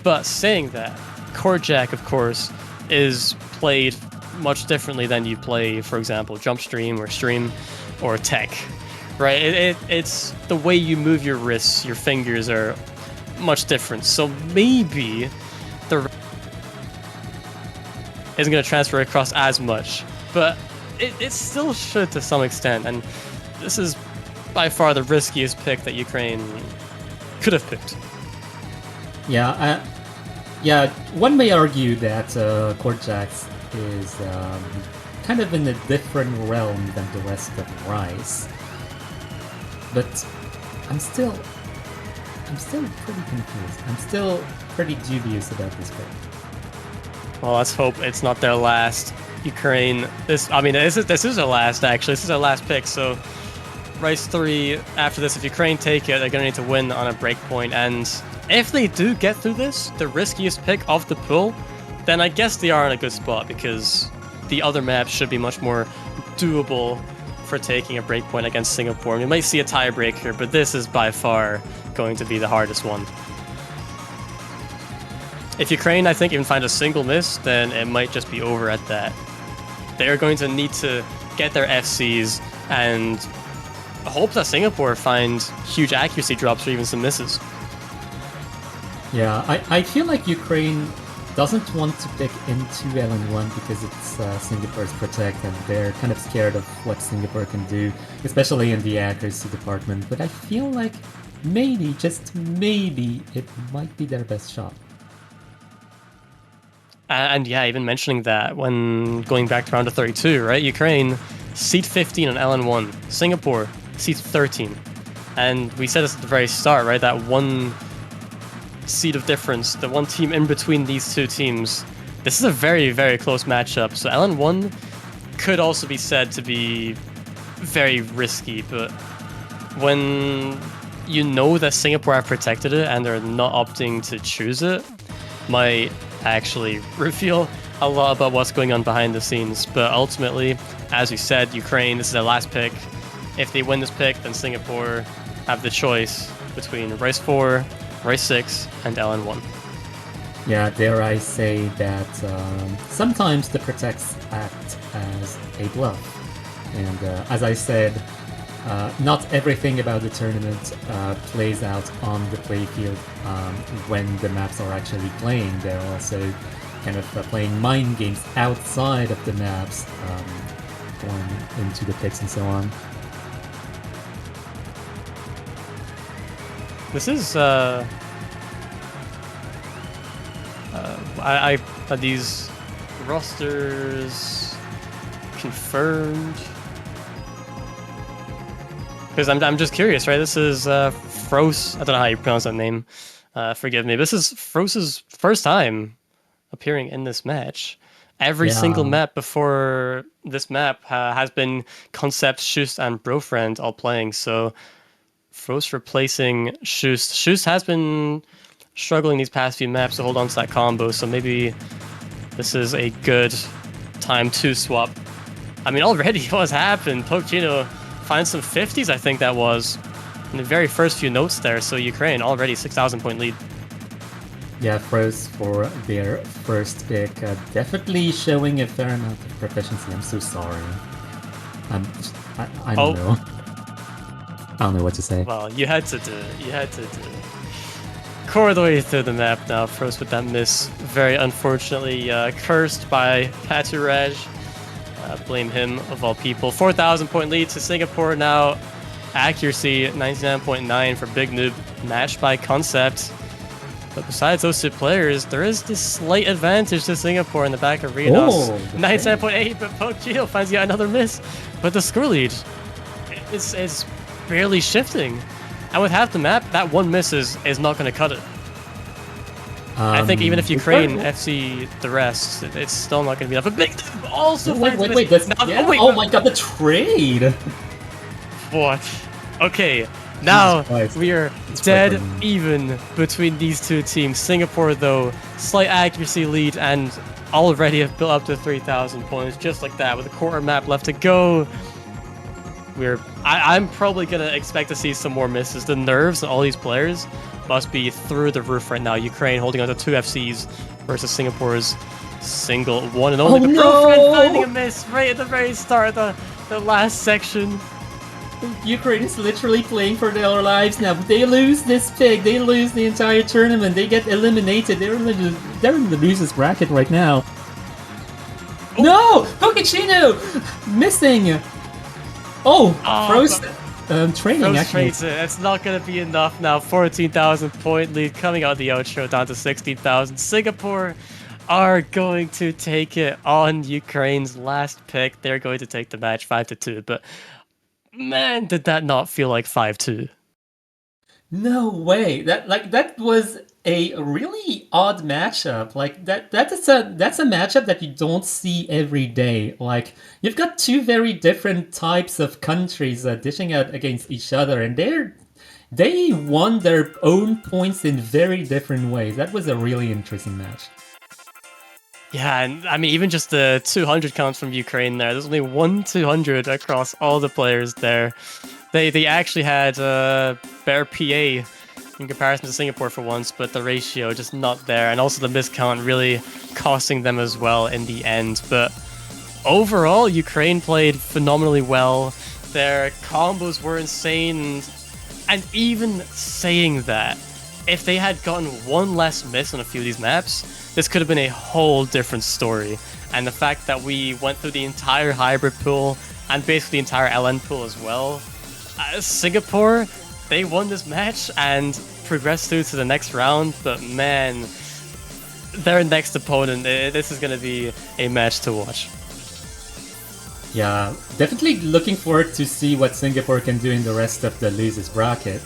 But saying that, Korjak, of course, is played much differently than you play, for example, Jump Stream or Stream or Tech, right? It's the way you move your wrists, your fingers are much different. So maybe the isn't going to transfer across as much, but it still should to some extent. And this is by far the riskiest pick that Ukraine could have picked. Yeah, one may argue that Korjax is kind of in a different realm than the rest of Rice. But I'm still pretty confused. I'm still pretty dubious about this pick. Well, let's hope it's not their last. Ukraine, this is their last, actually. This is their last pick, so Rice 3, after this, if Ukraine take it, they're going to need to win on a breakpoint, and if they do get through this, the riskiest pick of the pool, then I guess they are in a good spot, because the other maps should be much more doable for taking a breakpoint against Singapore. We might see a tiebreaker, but this is by far going to be the hardest one. If Ukraine, I think, even find a single miss, then it might just be over at that. They're going to need to get their FCs and hope that Singapore finds huge accuracy drops or even some misses. Yeah, I feel like Ukraine doesn't want to pick into LN1 because it's Singapore's protect, and they're kind of scared of what Singapore can do, especially in the accuracy department. But I feel like maybe, just maybe, it might be their best shot. And yeah, even mentioning that, when going back to round of 32, right? Ukraine, seat 15 on LN1. Singapore, seat 13. And we said this at the very start, right? That one seed of difference, the one team in between these two teams. This is a very, very close matchup. So LN1 could also be said to be very risky, but when you know that Singapore have protected it and they're not opting to choose it, might actually reveal a lot about what's going on behind the scenes. But ultimately, as we said, Ukraine, this is their last pick. If they win this pick, then Singapore have the choice between Rice 4, Rice 6, and LN1. Yeah, dare I say that sometimes the protects act as a bluff. And as I said, not everything about the tournament plays out on the playfield when the maps are actually playing. They're also kind of playing mind games outside of the maps, going into the picks and so on. This is are these rosters confirmed? Because I'm just curious, right? This is Frost. I don't know how you pronounce that name. Forgive me. This is Frost's first time appearing in this match. Every single map before this map has been Concept, Shust, and Brofriend all playing. So Frost replacing Shust. Shust has been struggling these past few maps to hold on to that combo. So maybe this is a good time to swap. I mean, already what's happened? Pokechino finds some 50s, I think that was, in the very first few notes there. So Ukraine already 6,000 point lead. Yeah, Frost for their first pick, definitely showing a fair amount of proficiency. I'm so sorry. I don't know. I don't know what to say. Well, you had to do it. You had to do it. Core the way through the map now. Frost with that miss. Very unfortunately cursed by Paturaj. Blame him of all people. 4,000 point lead to Singapore now. Accuracy 99.9 for Big Noob. Matched by Concept. But besides those two players, there is this slight advantage to Singapore in the back of Renos. 97.8, but Pokechino finds yet another miss. But the score lead is barely shifting. And with half the map, that one miss is not going to cut it. I think even if Ukraine FC the rest, it's still not going to be enough. But Big Noob also wait, that's, now, yeah? Oh my god, the trade! What? Okay, now we are dead quite even between these two teams. Singapore, though, slight accuracy lead and already have built up to 3,000 points, just like that, with a quarter map left to go. I'm probably going to expect to see some more misses. The nerves of all these players must be through the roof right now. Ukraine holding on to 2 FCs versus Singapore's single one and only. Oh, no! Finding a miss right at the very start of the last section. Ukraine is literally playing for their lives now. They lose this pick, they lose the entire tournament, they get eliminated. They're in the losers bracket right now. Oh. No! Pokechino! Missing! Frost training Frost actually. trades it. It's not going to be enough now. 14,000 point lead coming out of the outro down to 16,000. Singapore are going to take it on Ukraine's last pick. They're going to take the match 5-2. But man, did that not feel like 5-2? No way. That was a really odd matchup. Like that's a matchup that you don't see every day. Like you've got two very different types of countries dishing out against each other, and they won their own points in very different ways. That was a really interesting match. Yeah, and I mean, even just the 200 counts from Ukraine there. There's only 1 200 across all the players there. They actually had better PA in comparison to Singapore for once, but the ratio just not there. And also the miscount really costing them as well in the end. But overall, Ukraine played phenomenally well. Their combos were insane. And even saying that, if they had gotten one less miss on a few of these maps, this could have been a whole different story. And the fact that we went through the entire hybrid pool and basically the entire LN pool as well, Singapore, they won this match and progressed through to the next round. But man, their next opponent, this is going to be a match to watch. Yeah, definitely looking forward to see what Singapore can do in the rest of the losers bracket,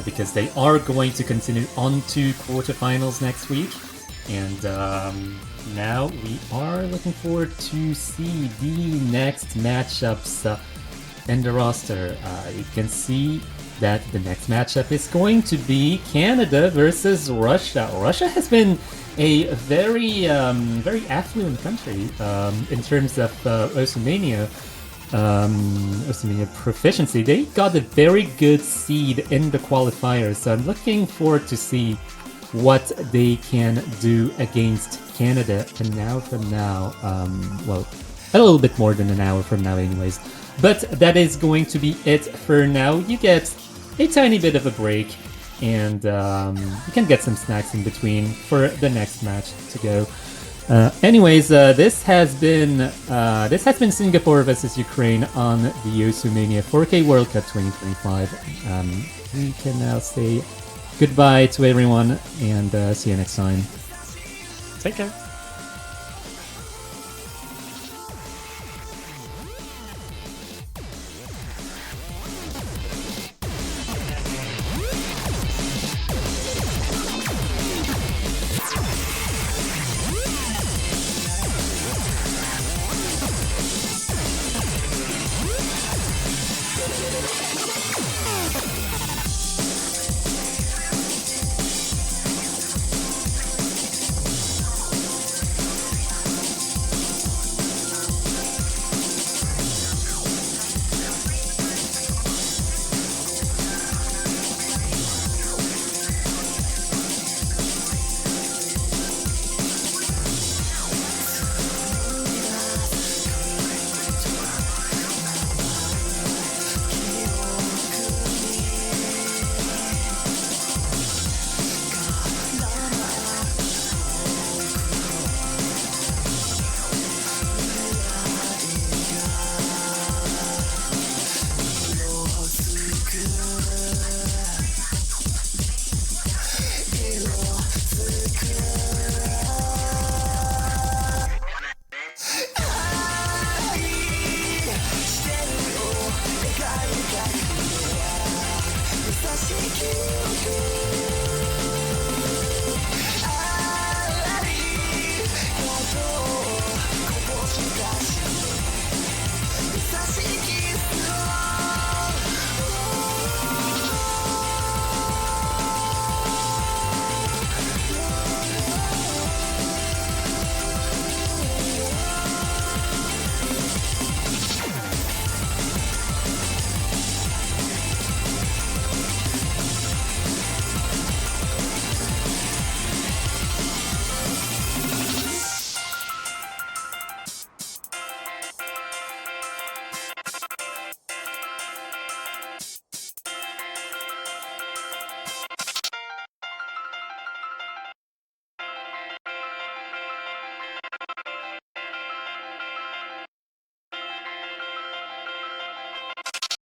because they are going to continue on to quarterfinals next week. And now we are looking forward to see the next matchups in the roster. You can see that the next matchup is going to be Canada versus Russia. Russia has been a very affluent country in terms of Oceania proficiency. They got a very good seed in the qualifiers, so I'm looking forward to see what they can do against Canada an hour from now. Well, a little bit more than an hour from now anyways. But that is going to be it for now. You get a tiny bit of a break, and you can get some snacks in between for the next match to go. Anyways, this has been Singapore versus Ukraine on the Yosu 4K World Cup 2025. We can now say goodbye to everyone, and see you next time. Take care.